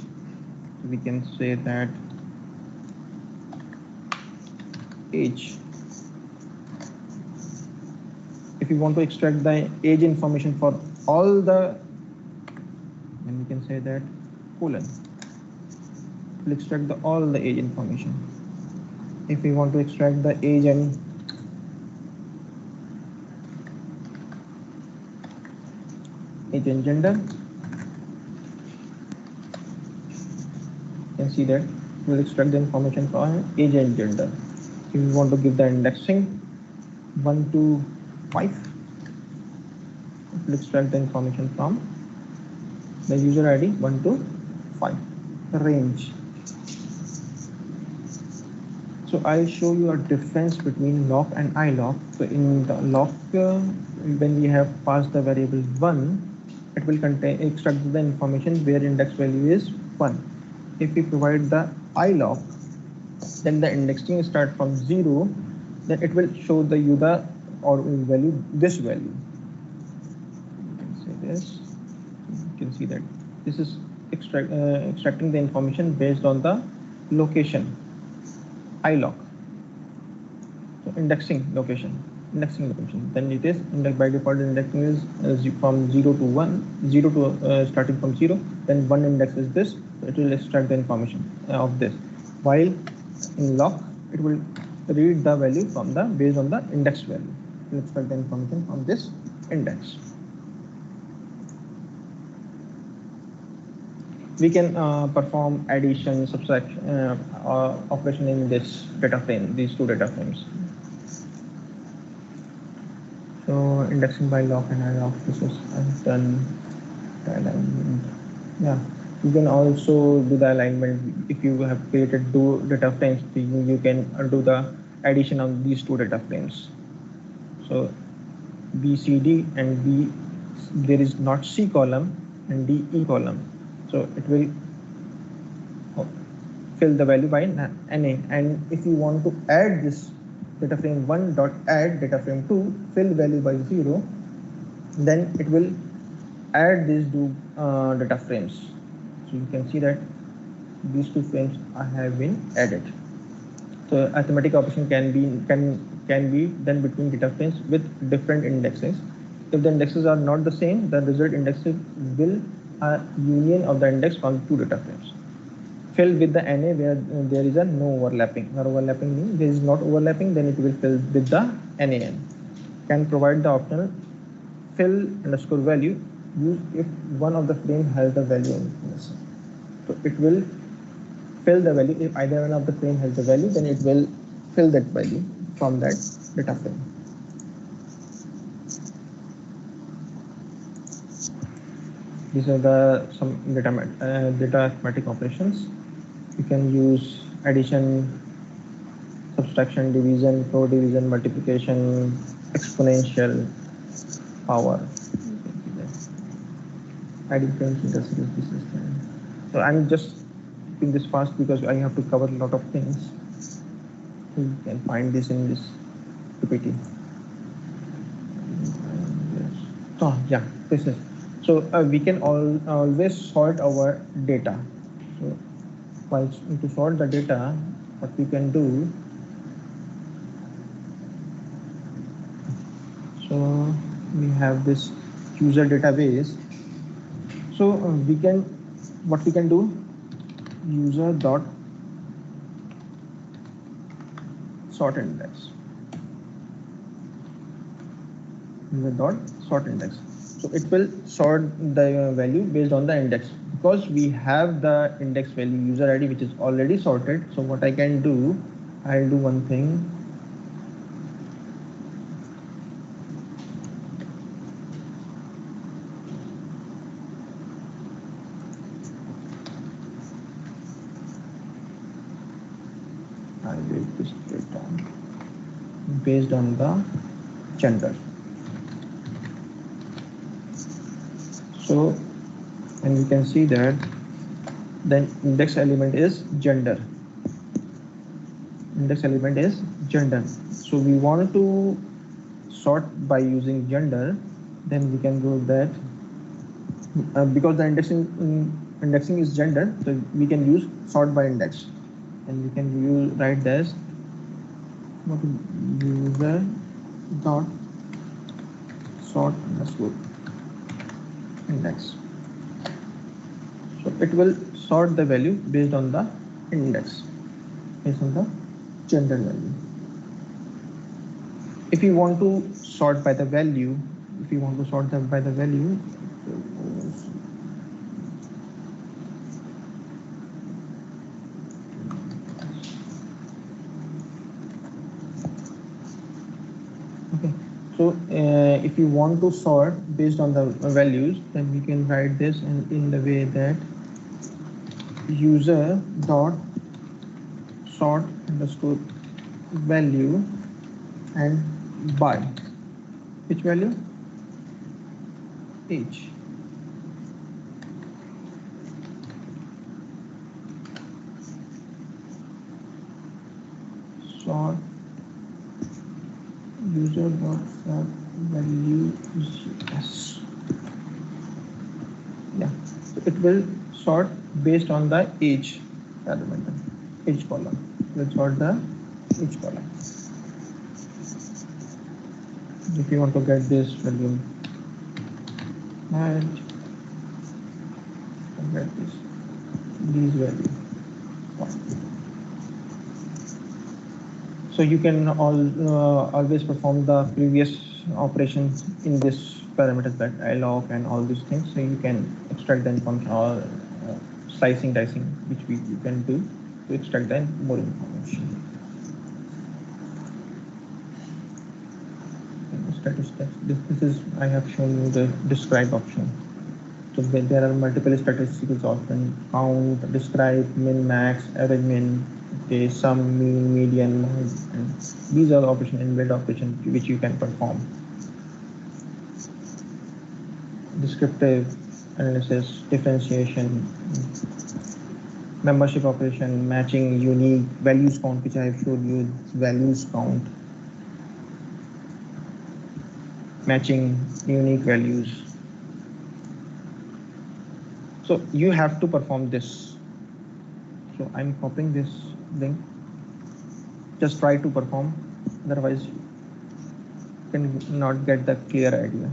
we can say that age. If you want to extract the age information for all the, then we can say that colon. We'll extract all the age information. If we want to extract the age and gender, you can see that we'll extract the information for age and gender. If we want to give the indexing 1 to 5, we'll extract the information from the user ID 1 to 5. The range. So I'll show you a difference between lock and ilock. So in the lock, when we have passed the variable 1, it will extract the information where index value is 1. If we provide the ilock, then the indexing start from 0, then it will show the user or value this value. You can say this. You can see that this is extracting the information based on the location. ilock. So indexing location. Then it is by default indexing is from 0 to 1, 0 to starting from 0. Then 1 index is this. So it will extract the information of this. While in lock, it will read the value from the based on the index value. It will extract the information from this index. We can perform addition, subtraction, operation in this data frame, these two data frames. So indexing by lock and ilock, this is done. The alignment. Yeah, you can also do the alignment if you have created two data frames. You can do the addition of these two data frames. So BCD and B, there is not C column and DE column. So it will fill the value by NA. And if you want to add this data frame 1 dot add data frame 2 fill value by 0, then it will add these two data frames. So you can see that these two frames have been added. So arithmetic operation can be done between data frames with different indexes. If the indexes are not the same, the result indexes will union of the index from two data frames. Fill with the NA where there is a no overlapping. Where overlapping means there is not overlapping, then it will fill with the NaN. Can provide the optional fill underscore value used if one of the frame has the value missing. So it will fill the value. If either one of the frame has the value, then it will fill that value from that data frame. These are some data arithmetic operations. You can use addition, subtraction, division, row division, multiplication, exponential, power. Adding terms in the series. So I'm just keeping this fast because I have to cover a lot of things. So you can find this in this PPT. So yeah, this is. So we can always sort our data. So while to sort the data, what we can do. So we have this user database. So what we can do, user dot sort index. User dot sort index. So it will sort the value based on the index, because we have the index value user ID which is already sorted. So what I can do, I'll do one thing. I will display it based on the gender. So, and we can see that then index element is gender. Index element is gender. So we want to sort by using gender, then we can go that because the indexing is gender, so we can use sort by index, and we can use write this user dot sort underscore index. So it will sort the value based on the index, based on the gender value. If you want to sort by the value, by the value, okay. So if you want to sort based on the values, then we can write this in the way that user dot sort underscore value and by which value? Age. Sort user dot sort value is yes. Yeah, so it will sort based on the age parameter, age column. Let's sort the age column. If you want to get this value, and get these values. So you can always perform the previous operations in this parameters like alloc and all these things. So you can extract them from slicing, dicing, which you can do to extract them more information. Statistics. This is I have shown you the describe option. So there are multiple statistical options: count, describe, min, max, average, min. Okay, sum, mean, median, and these are the operation inbuilt operation which you can perform. Descriptive analysis, differentiation, membership operation, matching, unique, values count, which I have showed you, values count, matching, unique values. So you have to perform this. So I'm copying this link. Just try to perform, otherwise you can not get the clear idea.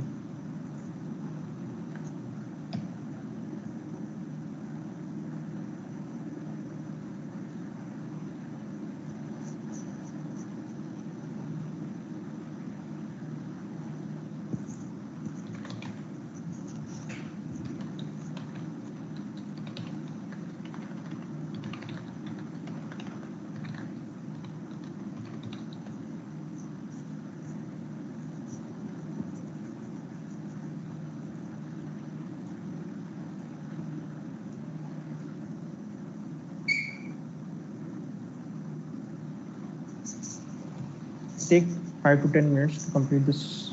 Take 5 to 10 minutes to complete this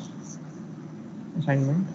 assignment.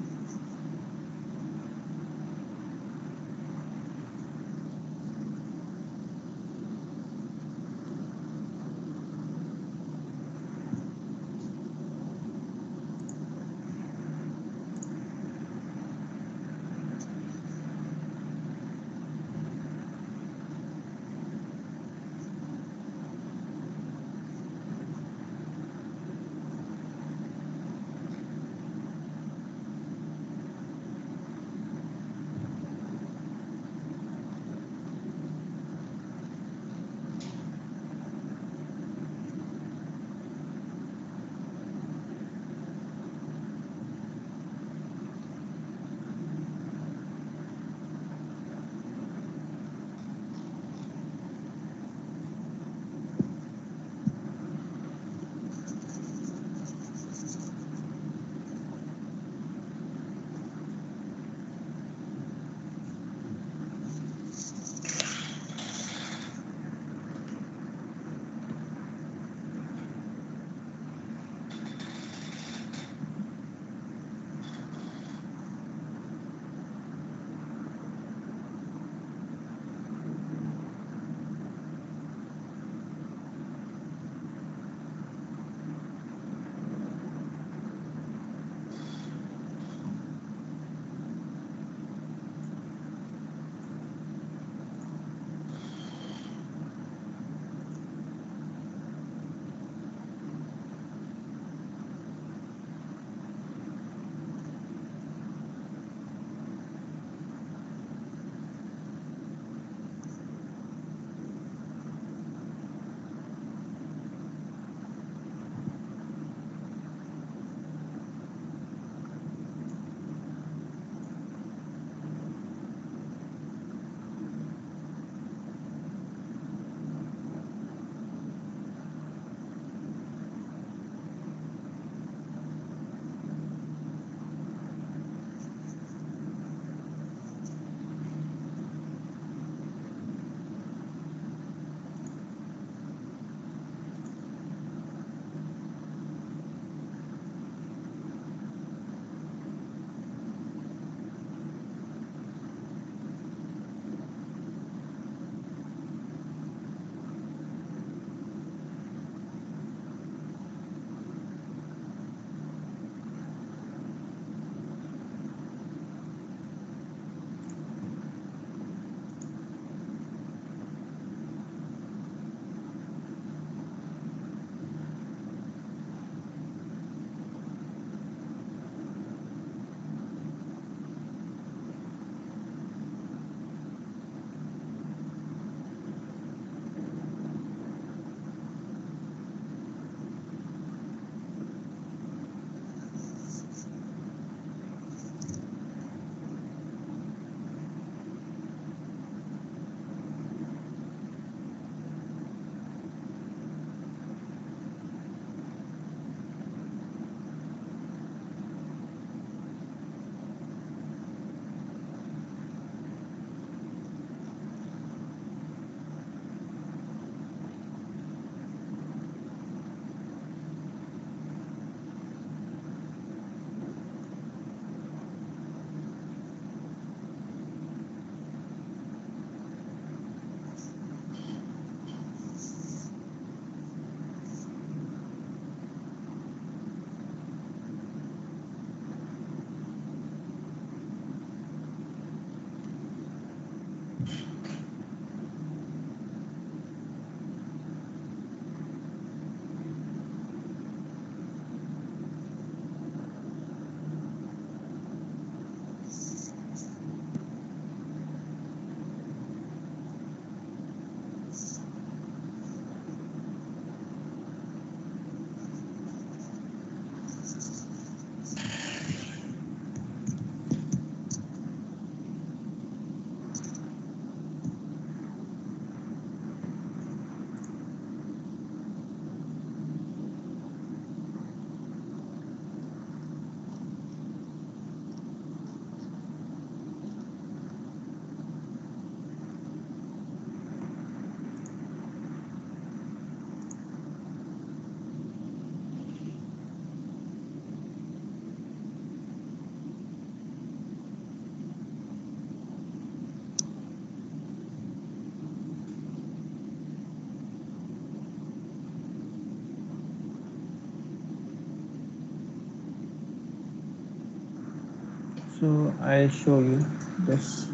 So I'll show you this.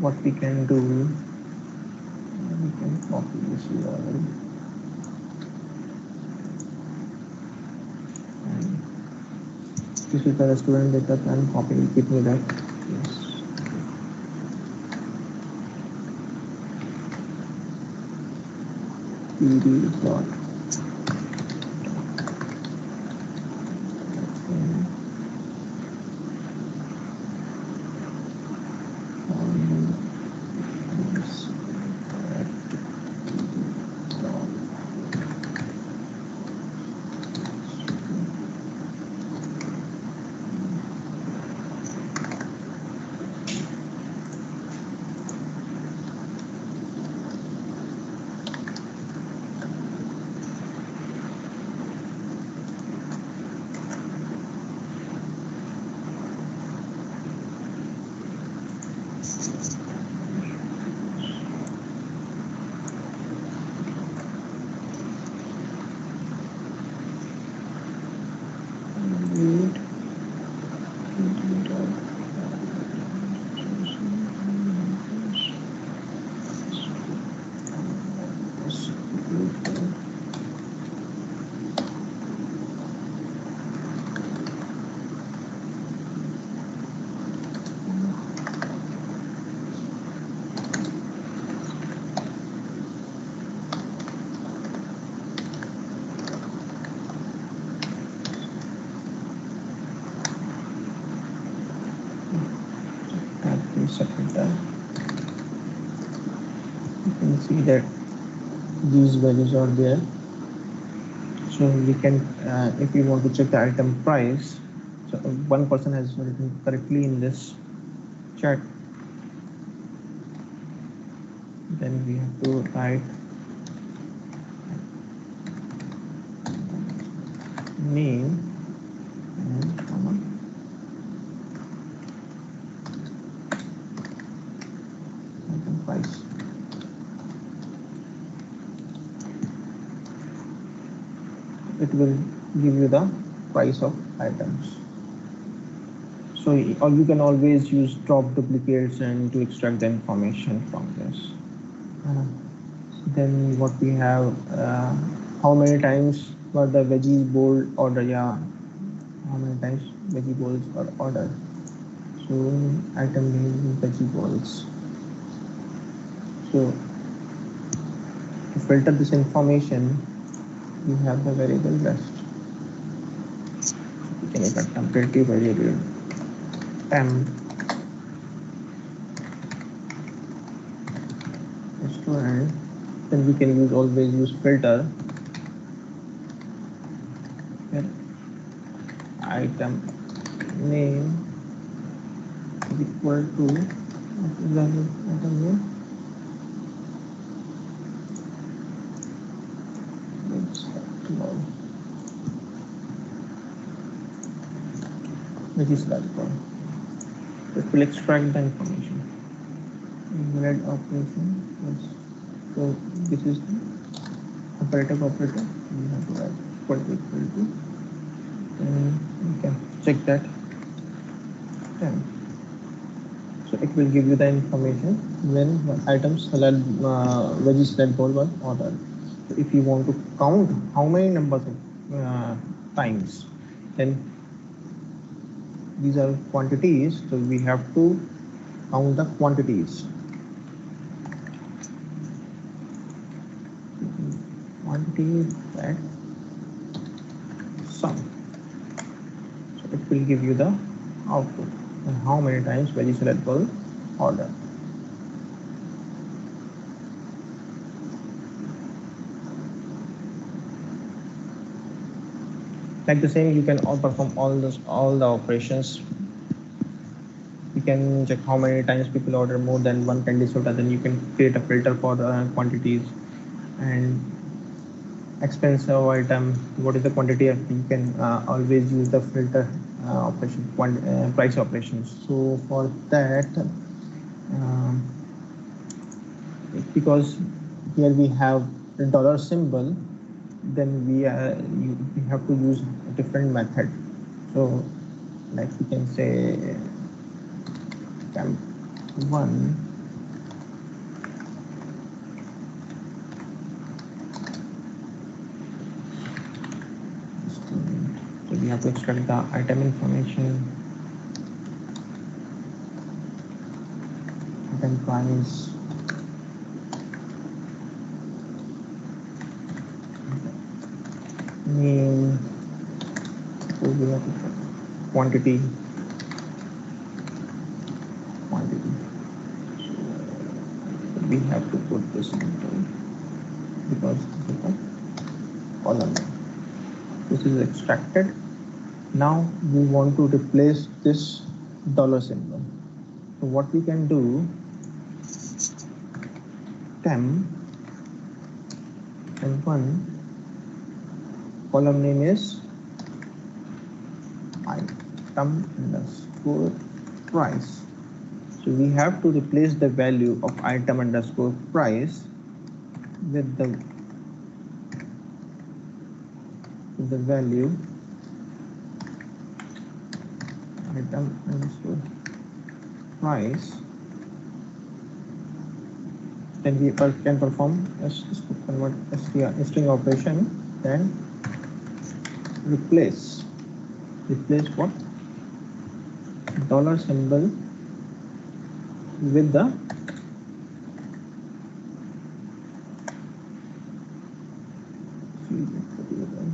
What we can do, we can copy this URL and this is the student data plan copy. Give me that. Yes. pd dot submit that. You can see that these values are there. So we can, if you want to check the item price, so one person has written correctly in this chart, then we have to write name and comma item price. It will give you the price of items. So, or you can always use drop duplicates and to extract the information from this. Then what we have, how many times were the veggie bowl order? Yeah, how many times veggie bowls are ordered? So item name is veggie bowls. So to filter this information, we have the variable rest. We can make a temporary variable temp restaurant. Then we can always use filter. Here, item name is equal to item name. Which is logical. It will extract the information. Red operation. Yes. So this is the operator. We have to add equal to You can check that. Yeah. So it will give you the information when items veggie salad bowl was ordered. So if you want to count how many numbers of times, then these are quantities. So we have to count the quantities. Quantity that sum. So it will give you the output and how many times veggie salad bowl ordered. Like the same, you can all perform all the operations. You can check how many times people order more than one candy soda. Then you can create a filter for the quantities and expensive item. What is the quantity? You can always use the filter operation, price operations. So for that, because here we have the dollar symbol, then we have to use a different method. So like we can say camp 1 so we have to extract the item information, item price, name, so we have to quantity. We have to put this into because this is a column. This is extracted. Now we want to replace this dollar symbol. So what we can do, temp and one column name is item underscore price. So we have to replace the value of item underscore price with the value item underscore price. Then we can perform convert string operation. Then replace what? Dollar symbol with the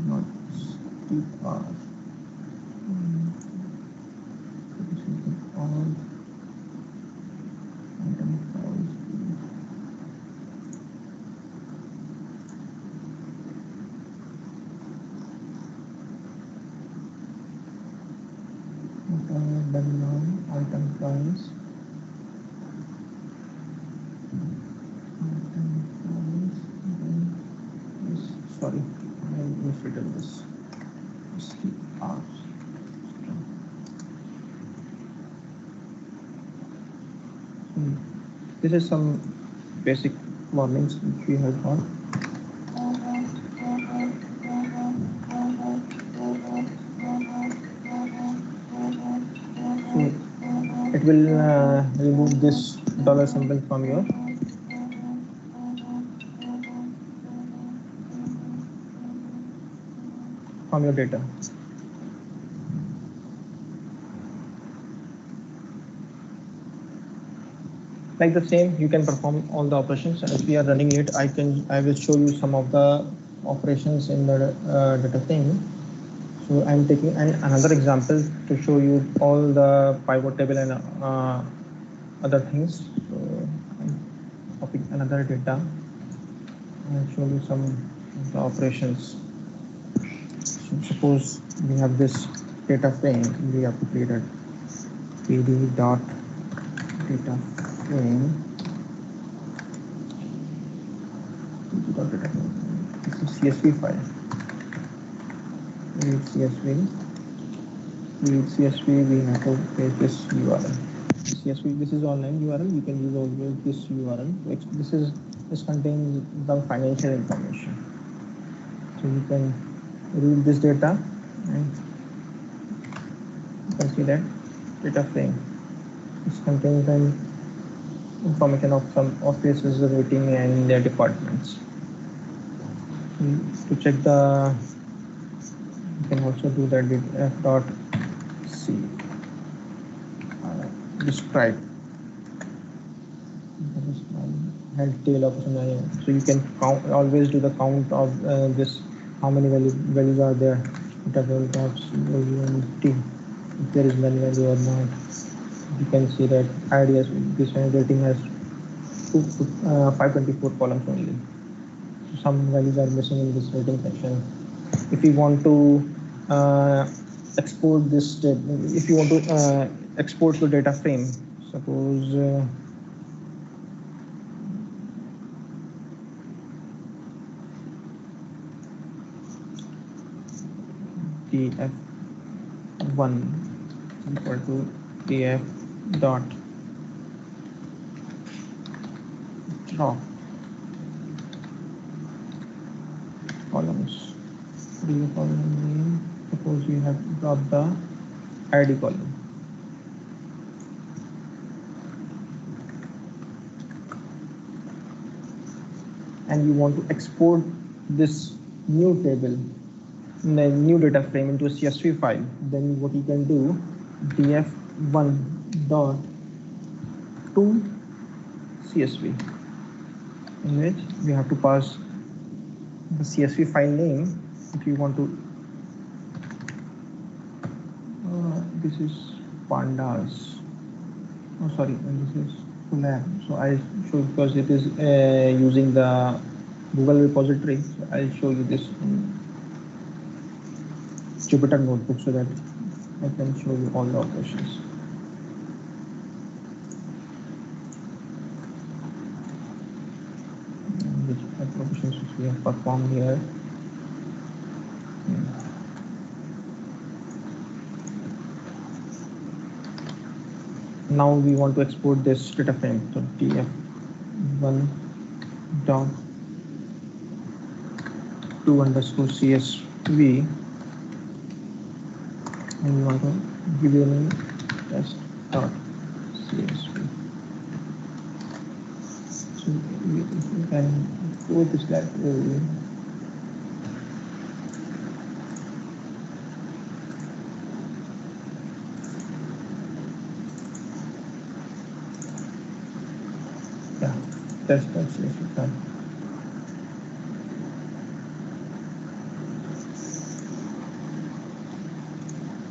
not item price. Sorry, I miswritten this. This is some basic warnings which we have got. So it will remove this dollar symbol from your data. Like the same, you can perform all the operations. As we are running it, I will show you some of the operations in the data thing. So I'm taking another example to show you all the pivot table and other things. So I'm copying another data and show you some of the operations. So suppose we have this data frame, we have to create a pd dot data frame. This is CSV file. Read CSV. We have to paste this URL. CSV, this is online URL. You can use always this URL. This contains the financial information. So you can read this data and You can see that data frame. It contains the information of some offices, rating, and their departments. To check the, you can also do that with f.c describe and tail of scenario. So you can count, always do the count of this, how many values are there, interval of t, if there is one value or not. You can see that ideas, this one rating has 524 columns only. So some values are missing in this rating section. If you want to export this, if you want to export your data frame, suppose df1 equal to df dot drop columns. The column name, suppose you have dropped the id column. And you want to export this new table, the new data frame into a CSV file, then what you can do, df1 dot to CSV, in which we have to pass the CSV file name. If you want to, this is pandas. Oh, sorry, and this is lab. So I'll show, because it is using the Google repository. So I'll show you this in Jupyter notebook so that I can show you all the operations. Which operations which we have performed here. Now we want to export this data frame. So df1 dot to underscore CSV, and we want to give you a name test dot CSV. So you can go this library. Yeah, test dot CSV.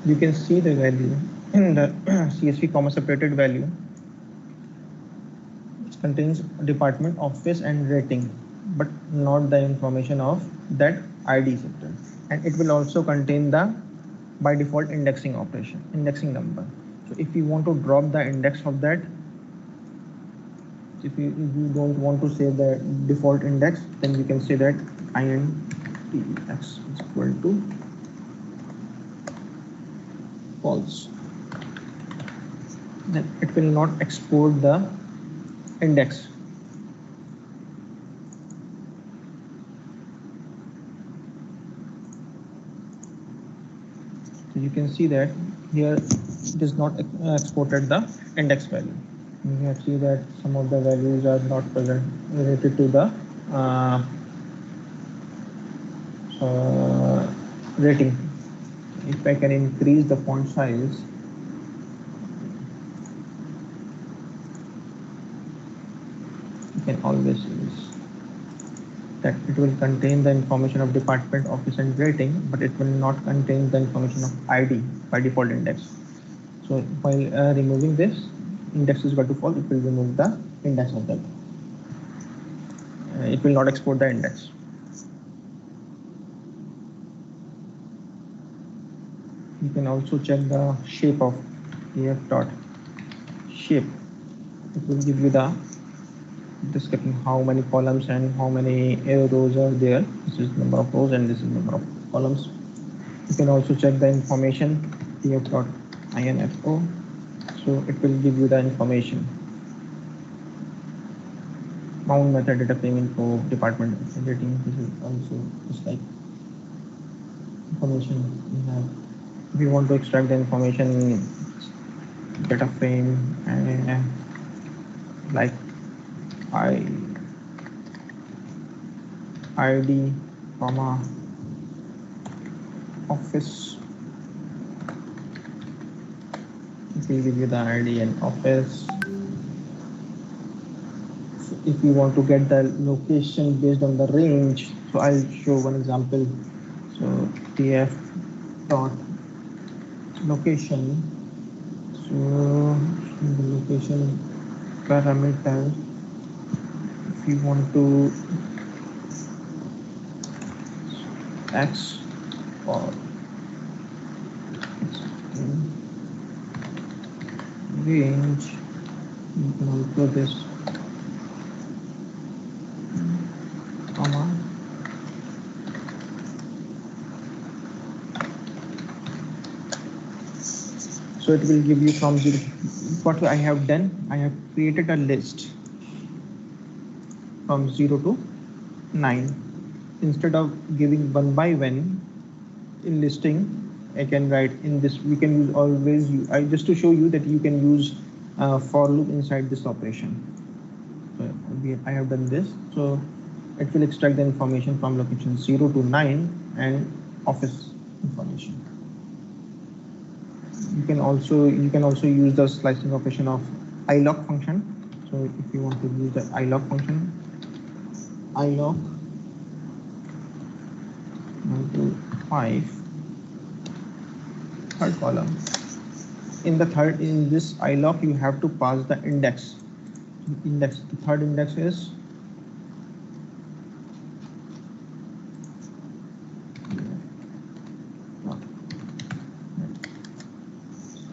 You can see the value in the CSV comma separated value. It contains department, office, and rating, but not the information of that ID sector. And it will also contain the by default indexing operation, indexing number. So if you want to drop the index of that, if you don't want to save the default index, then you can say that index is equal to false. Then it will not export the index. So you can see that here it is not exported the index value. You can see that some of the values are not present related to the rating. If I can increase the font size, you can always use that. It will contain the information of department, office, and rating, but it will not contain the information of ID by default index. So while removing this, index is equal to false, it will remove the index of that. It will not export the index. You can also check the shape of df dot shape. It will give you the description how many columns and how many rows are there. This is number of rows and this is number of columns. You can also check the information df dot info. So it will give you the information. Mount method data frame info department rating. This is also just like information we have If you want to extract the information data frame and like ID, comma, office, it will give you the ID and office. So if you want to get the location based on the range, so I'll show one example. So tf dot location. So the location parameter, if you want to x or range, you can also this comma so it will give you from 0. What I have done, I have created a list from 0 to 9. Instead of giving 1 by 1 in listing, I can write in this. We can use always. Just to show you that you can use for loop inside this operation. So I have done this. So it will extract the information from location 0 to 9 and office information. You can also use the slicing operation of iloc function. So if you want to use the iloc function, iloc 1 to 5, third column. In this iloc, you have to pass the index. The third index is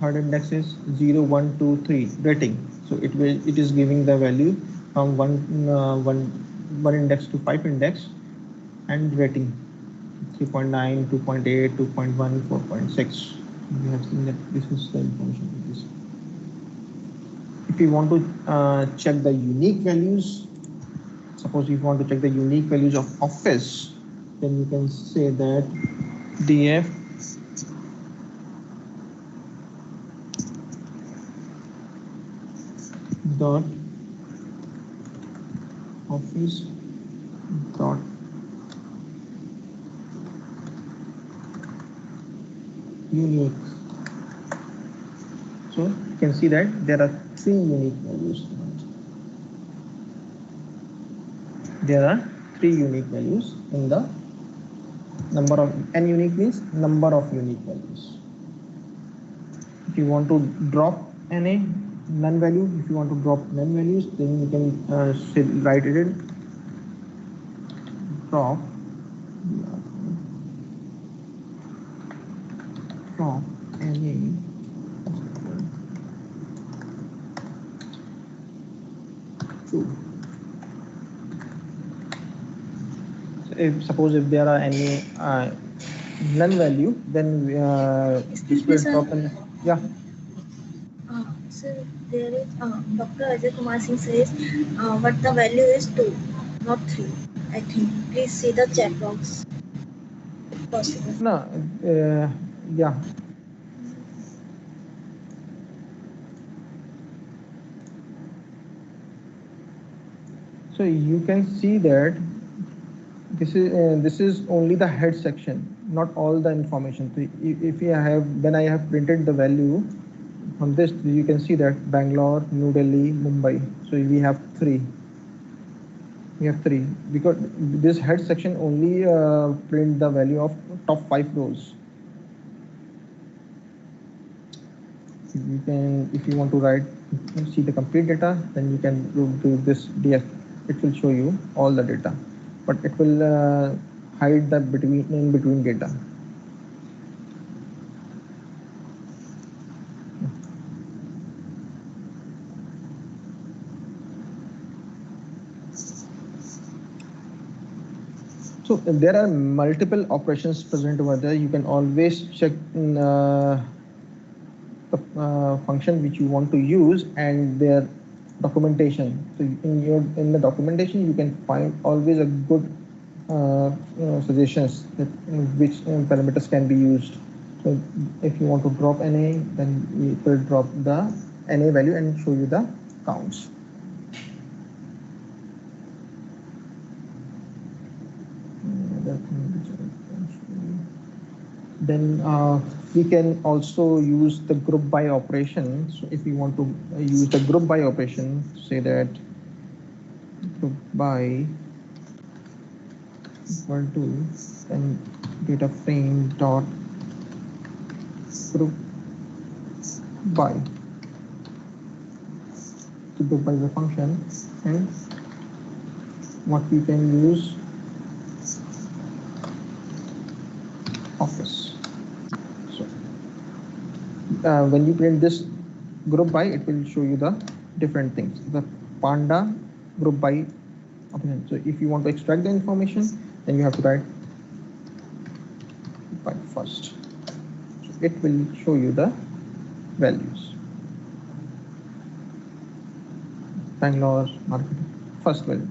third index is 0, 1, 2, 3 rating. So it is giving the value from one index to 5 index and rating 3.9, 2.8, 2.1, 4.6. We have seen that this is the information. If you want to check the unique values, suppose you want to check the unique values of office, then you can say that df dot office dot unique. So you can see that there are 3 unique values. There are 3 unique values in the number of n unique means number of unique values. If you want to drop any none value, if you want to drop none values, then you can write it in drop any true. So suppose if there are any none value, then this will drop in. Yeah. So there is Dr. Ajay Kumar Singh says, but the value is 2, not 3. I think. Please see the chat box. If possible. No. Yeah. So you can see that this is only the head section, not all the information. So if you have, when I have printed the value from this, you can see that Bangalore, New Delhi, Mumbai. So we have 3. We have 3 because this head section only print the value of top 5 rows. You can, if you want to write, see the complete data, then you can do this df. It will show you all the data, but it will hide the in between data. So there are multiple operations present over there. You can always check the function which you want to use and their documentation. So in the documentation, you can find always a good suggestions that which parameters can be used. So if you want to drop NA, then it will drop the NA value and show you the counts. Then we can also use the group by operation. So if you want to use the group by operation, say that group by equal to then data frame dot group by. To group by the function, and what we can use office. So when you print this group by, it will show you the different things. The panda group by operation. So if you want to extract the information, then you have to write by first. So it will show you the values. Bangalore market first value.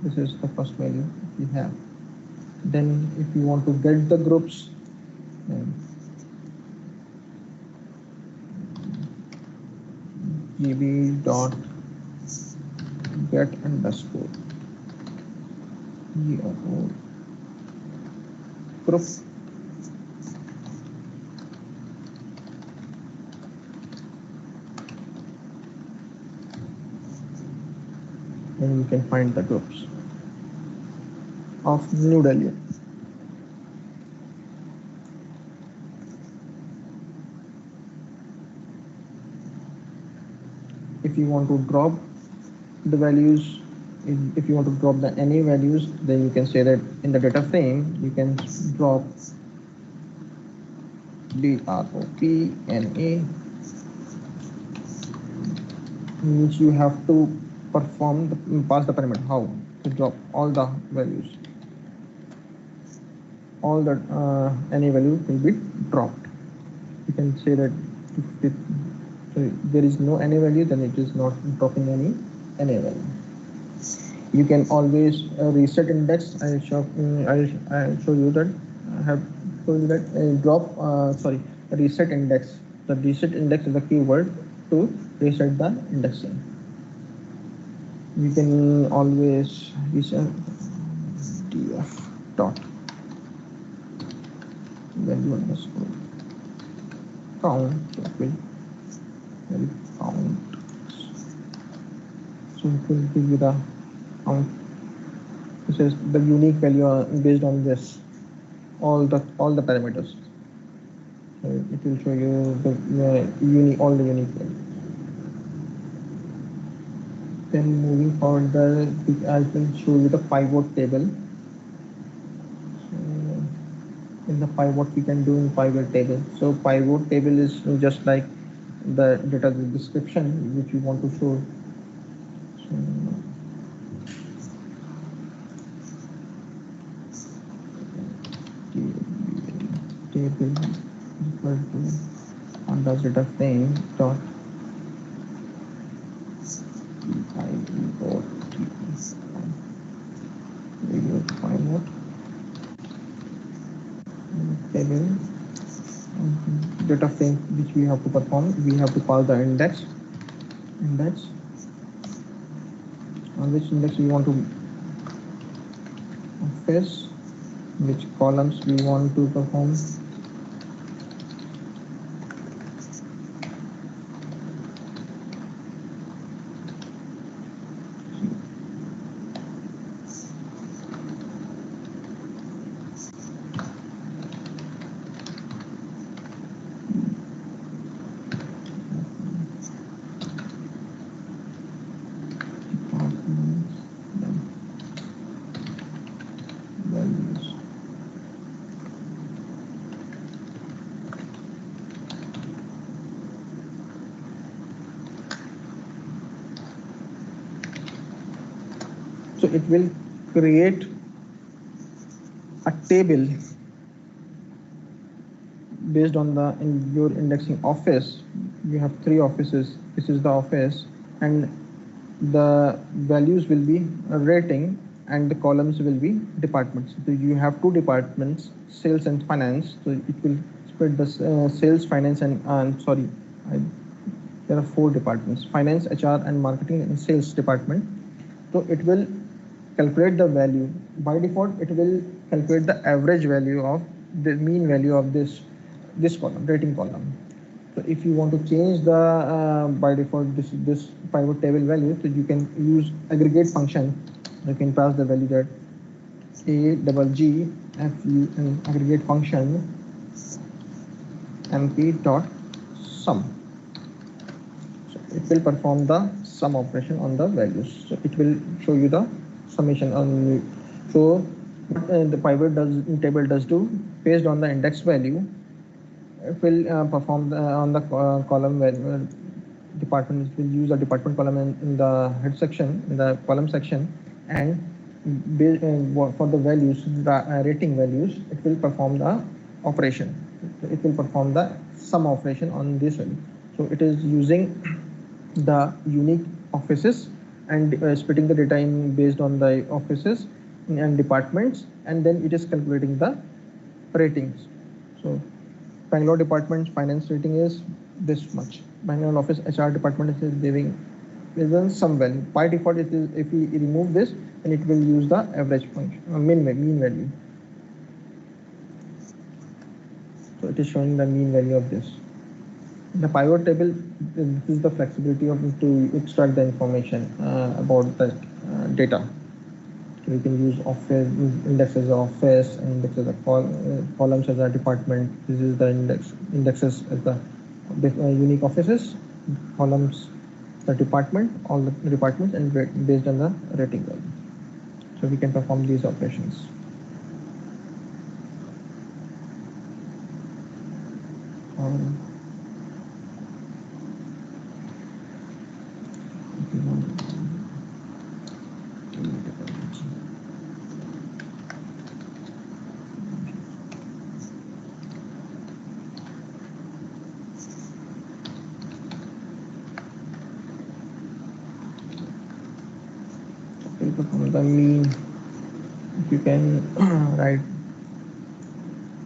This is the first value we have. Then if you want to get the groups, gb dot get underscore group. And you can find the groups of New Delhi. If you want to drop the values, if you want to drop the NA values, then you can say that in the data frame you can drop drop NA, which you have to perform pass the parameter how to drop all the values. All the NA value will be dropped. You can say that if there is no NA value, then it is not dropping any NA value. You can always reset index. I'll show you that. I have told you that reset index. The reset index is the keyword to reset the indexing. You can always reset df dot value underscore count. Count. So it will give you the count. This is the unique value based on this all the parameters. So it will show you the all the unique values. Then moving forward, I can show you the pivot table. So in the pivot, we can do in pivot table. So pivot table is just like the data description which you want to show. So, table equal to pandas data frame dot pivot table data frame which we have to perform. We have to pass the index on which index we want to office, which columns we want to perform. So it will create a table based on in your indexing office. You have 3 offices. This is the office, and the values will be a rating, and the columns will be departments. So you have 2 departments, sales and finance. So it will with the sales, finance, and sorry, there are 4 departments: finance, HR, and marketing and sales department. So it will calculate the value. By default, it will calculate the average value of the mean value of this column, rating column. So if you want to change the by default this pivot table value, so you can use aggregate function. You can pass the value that a double g f u and aggregate function mp dot sum. So it will perform the sum operation on the values. So it will show you the summation on. So what the pivot table does do, based on the index value, it will perform on the column where department will use the department column in the head section, in the column section, and for the values, the rating values, it will perform the operation. It will perform the sum operation on this value. So it is using the unique offices and splitting the data in based on the offices and departments, and then it is calculating the ratings. So Bangalore department's finance rating is this much. Bangalore office HR department is giving some value. By default, it is, if we remove this, then it will use the average function, mean value. So it is showing the mean value of this. The pivot table, this is the flexibility of to extract the information about the data. So you can use office indexes of office and indexes of columns as a department. This is the indexes as the unique offices, columns the department, all the departments, and based on the rating value. So we can perform these operations. Perform the mean. You can write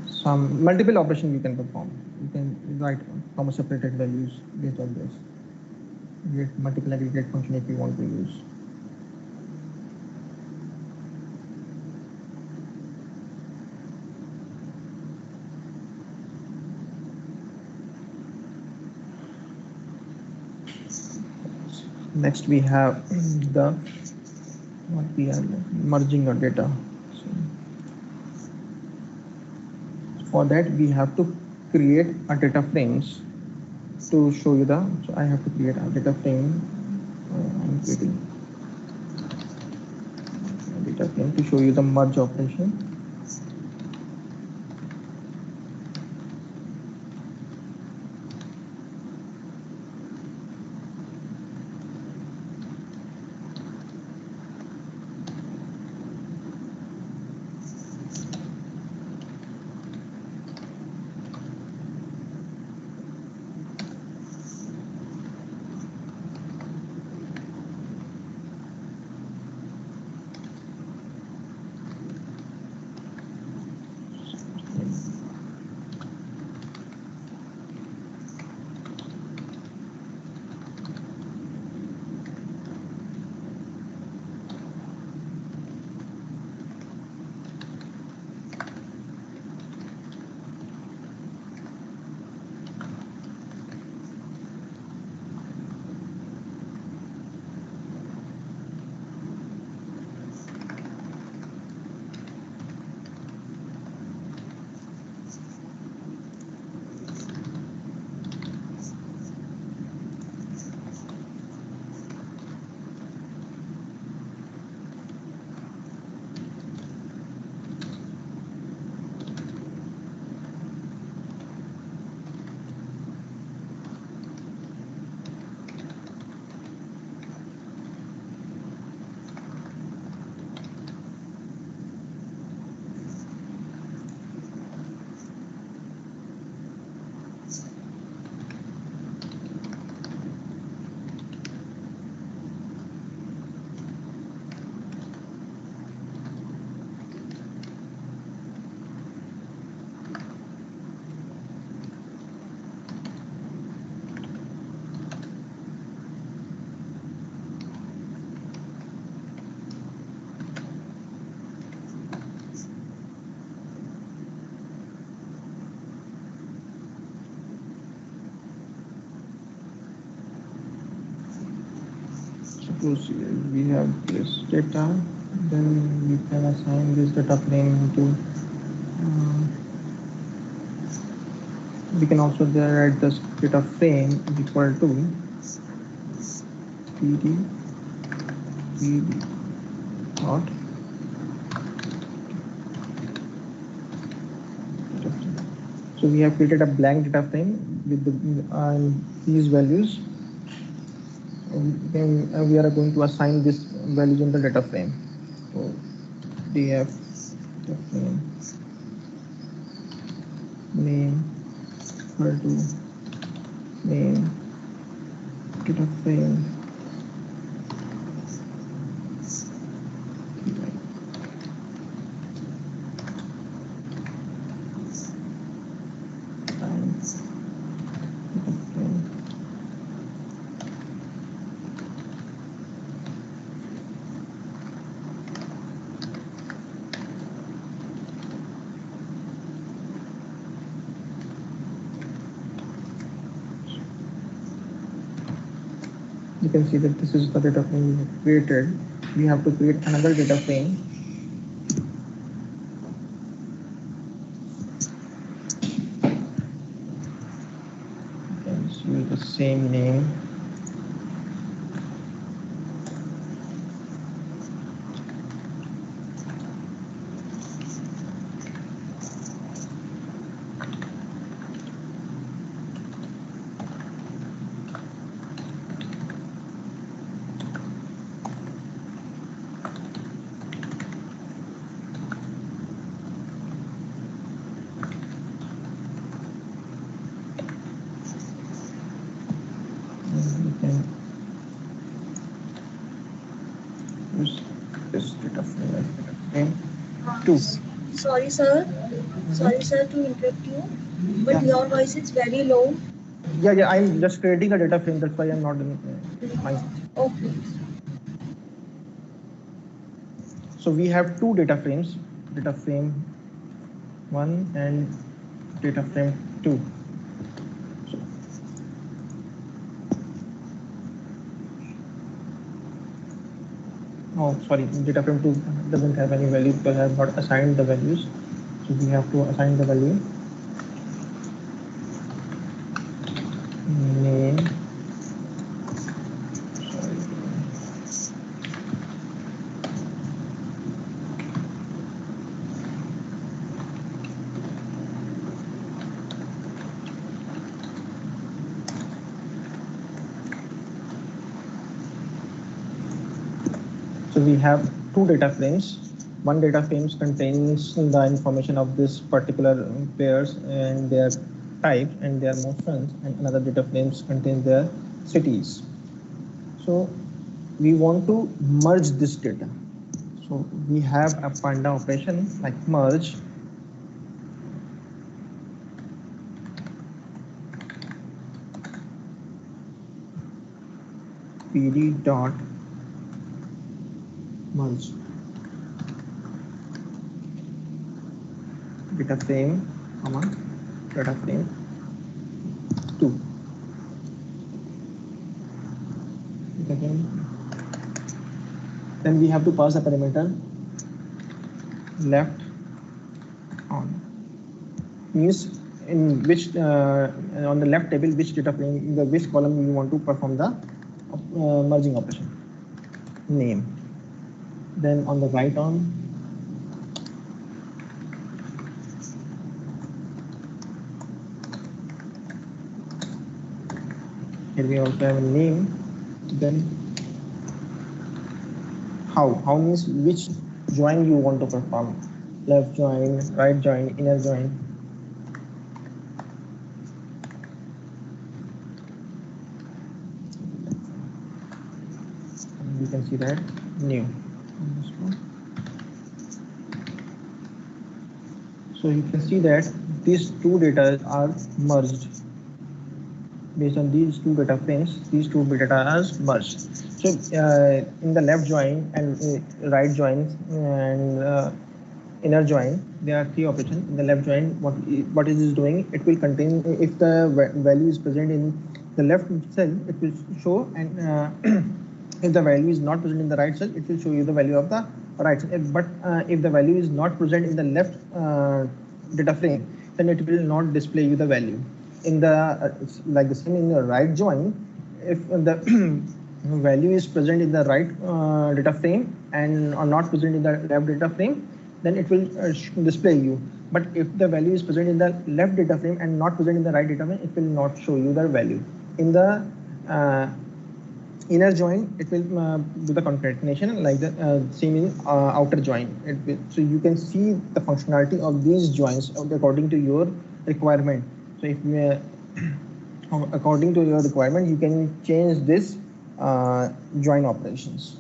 some multiple operation you can perform. You can write comma separated values based on this. Get multiple aggregate function if you want to use. Next we have the what we are merging your data. So for that we have to create a data frames to show you the. So I have to create a data frame. I'm creating a data frame to show you the merge operation. procedure. We have this data, then we can assign this data frame to. We can also there write this data frame is equal to pd dot. So we have created a blank data frame with these values. Then we are going to assign this values in the data frame. So df data frame name equal to name data frame you can see that this is the data frame we have created. We have to create another data frame. You can use the same name. We can use this data frame 2. Sorry, sir. Sorry, sir, to interrupt you. But Yeah. your voice is very low. Yeah, I'm just creating a data frame. That's why I'm not in my. Okay. So we have two data frames, data frame 1 and data frame 2. So, oh, sorry, data frame 2 doesn't have any value because I have not assigned the values. So we have to assign the value. Name. Sorry. So we have two data frames. One data frame contains the information of this particular pairs and their type and their motions, and another data frames contains their cities. So we want to merge this data. So we have a Panda operation like merge. pd dot merge data frame, data frame 2. Then we have to pass a parameter left on, means in which on the left table which data frame, in the which column you want to perform the merging operation. Name. Then on the right on, here we also have a name. Then how means which join you want to perform, left join, right join, inner join. You can see that new. So you can see that these two data are merged. Based on these two data frames, these two data are merged. So in the left join and right join and inner join, there are three operations. In the left join, what it is doing, it will contain, if the value is present in the left cell, it will show and If the value is not present in the right cell, it will show you the value of the right cell. But if the value is not present in the left data frame, then it will not display you the value. In the it's like the same in the right join. If the value is present in the right data frame and are not present in the left data frame, then it will display you. But if the value is present in the left data frame and not present in the right data frame, it will not show you the value. In the inner join, it will do the concatenation like the same in outer join. So you can see the functionality of these joins according to your requirement. So if according to your requirement, you can change this join operations.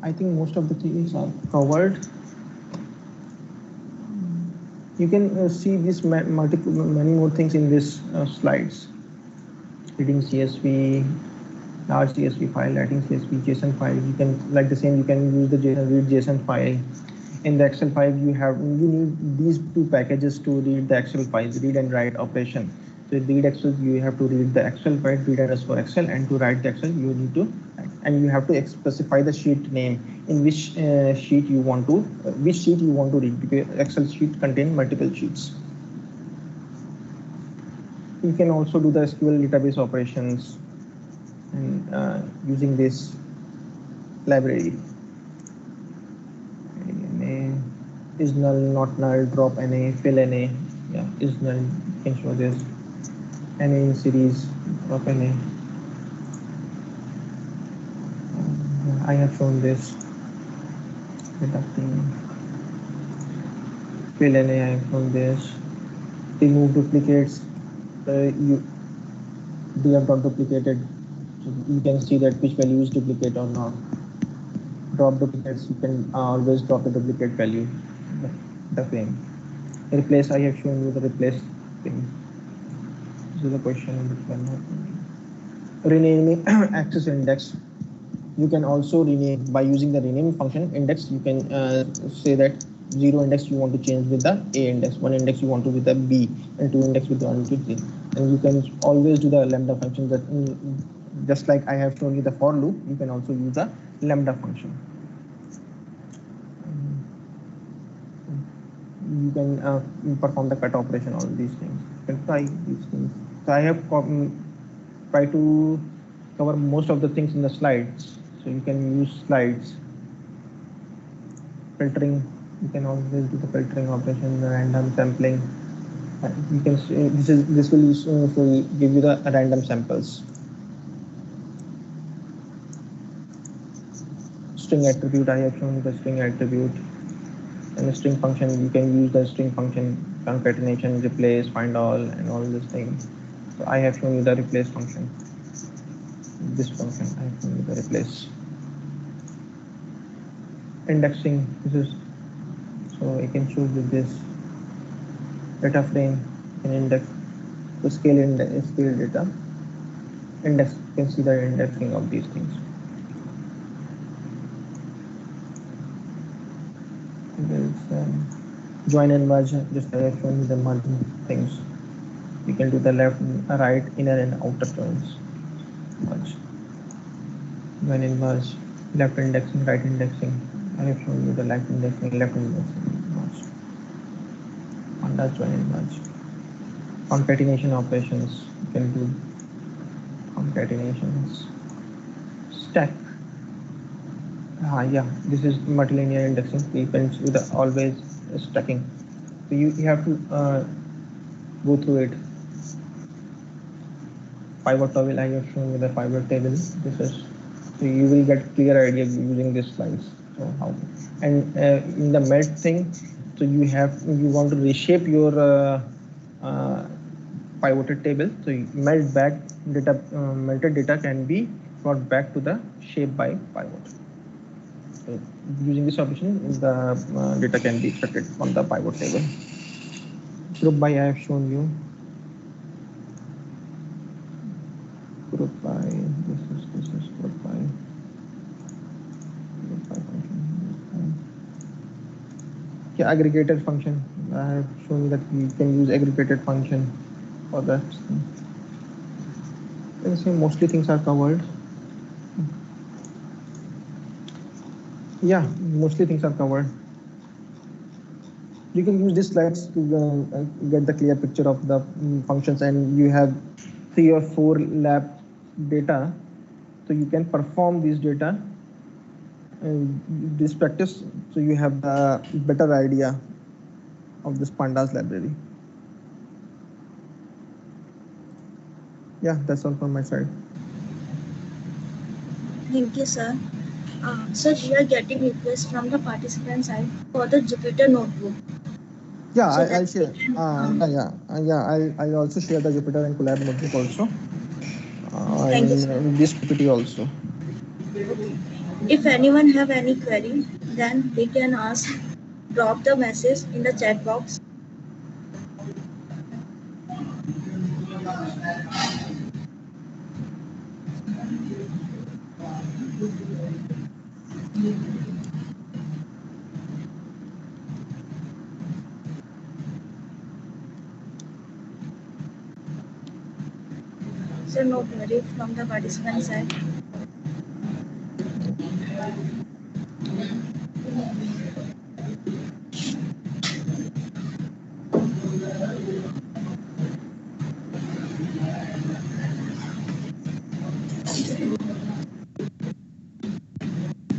I think most of the things are covered. You can see this many more things in this slides. Reading CSV, large CSV file, writing CSV, JSON file. You can like the same. You can use the read JSON file. In the Excel file, you need these two packages to read the Excel files, read and write operation. So read Excel, you have to read the Excel file, read underscore Excel, and to write the Excel, you need to, and you have to specify the sheet name in which sheet you want to read, because Excel sheet contain multiple sheets. You can also do the SQL database operations and using this library. Is null, not null, drop NA, fill NA. Yeah, is null, you can show this. NA in series, drop NA. I have shown this. Deducting. Fill NA, I have shown this. Remove duplicates. We have got duplicated. So you can see that which value is duplicate or not. Drop duplicates, you can always drop the duplicate value. The frame. Replace, I have shown you the replace thing. This is the question. Renaming access index. You can also rename by using the rename function index. You can say that 0 index you want to change with the A index, 1 index you want to with the B, and 2 index with the 1 to 3. And you can always do the lambda function. That just like I have shown you the for loop, you can also use the lambda function. You can perform the cut operation, all these things. You can try these things. So I have tried to cover most of the things in the slides. So you can use slides. Filtering, you can always do the filtering operation, the random sampling. You can see this will give you the random samples. String attribute, I have shown you the string attribute. And the string function, you can use the string function, concatenation, replace, find all, and all these things. So I have shown you the replace function. This function, I have shown you the replace. Indexing, this is, so I can choose with this data frame and index, the scale data. Index, you can see the indexing of these things. Join and merge, just I have shown you the merging things. You can do the left, right, inner and outer joins. Merge. Join and merge. Left indexing, right indexing. I have shown you the left indexing, merge. Pandas join and merge. Concatenation operations. You can do concatenations. Stack. Yeah, this is multilinear indexing. You can do the always stacking. So you have to go through it. Pivot table, I have shown you the pivot table. This is, so you will get clear idea using these slides. So how, and in the melt thing, so you want to reshape your pivoted table. So you melt back data, melted data can be brought back to the shape by pivot. So using this operation, the data can be extracted from the pivot table. Group by, I have shown you. Group by, this is group by. Group by function. Yeah, aggregated function. I have shown you that you can use aggregated function for that. And so mostly things are covered. Yeah, mostly things are covered. You can use these slides to get the clear picture of the functions, and you have 3 or 4 lab data, so you can perform these data and this practice, so you have the better idea of this pandas library. Yeah, that's all from my side. Thank you, sir. Sir, we are getting requests from the participant side for the Jupyter notebook. Yeah, So that I'll we share. can, Yeah. I'll also share the Jupyter and Collab notebook also, thank you, sir. and this PPT also. Okay. If anyone have any query, then they can ask, drop the message in the chat box. So no query from the participant side.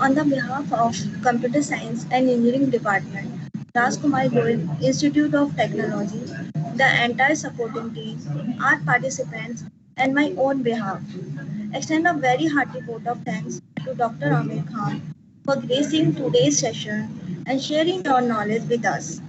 On the behalf of Computer Science and Engineering Department, Rajkumar Goyal, Institute of Technology, the entire supporting team, our participants, and my own behalf, extend a very hearty vote of thanks to Dr. Amir Khan for gracing today's session and sharing your knowledge with us.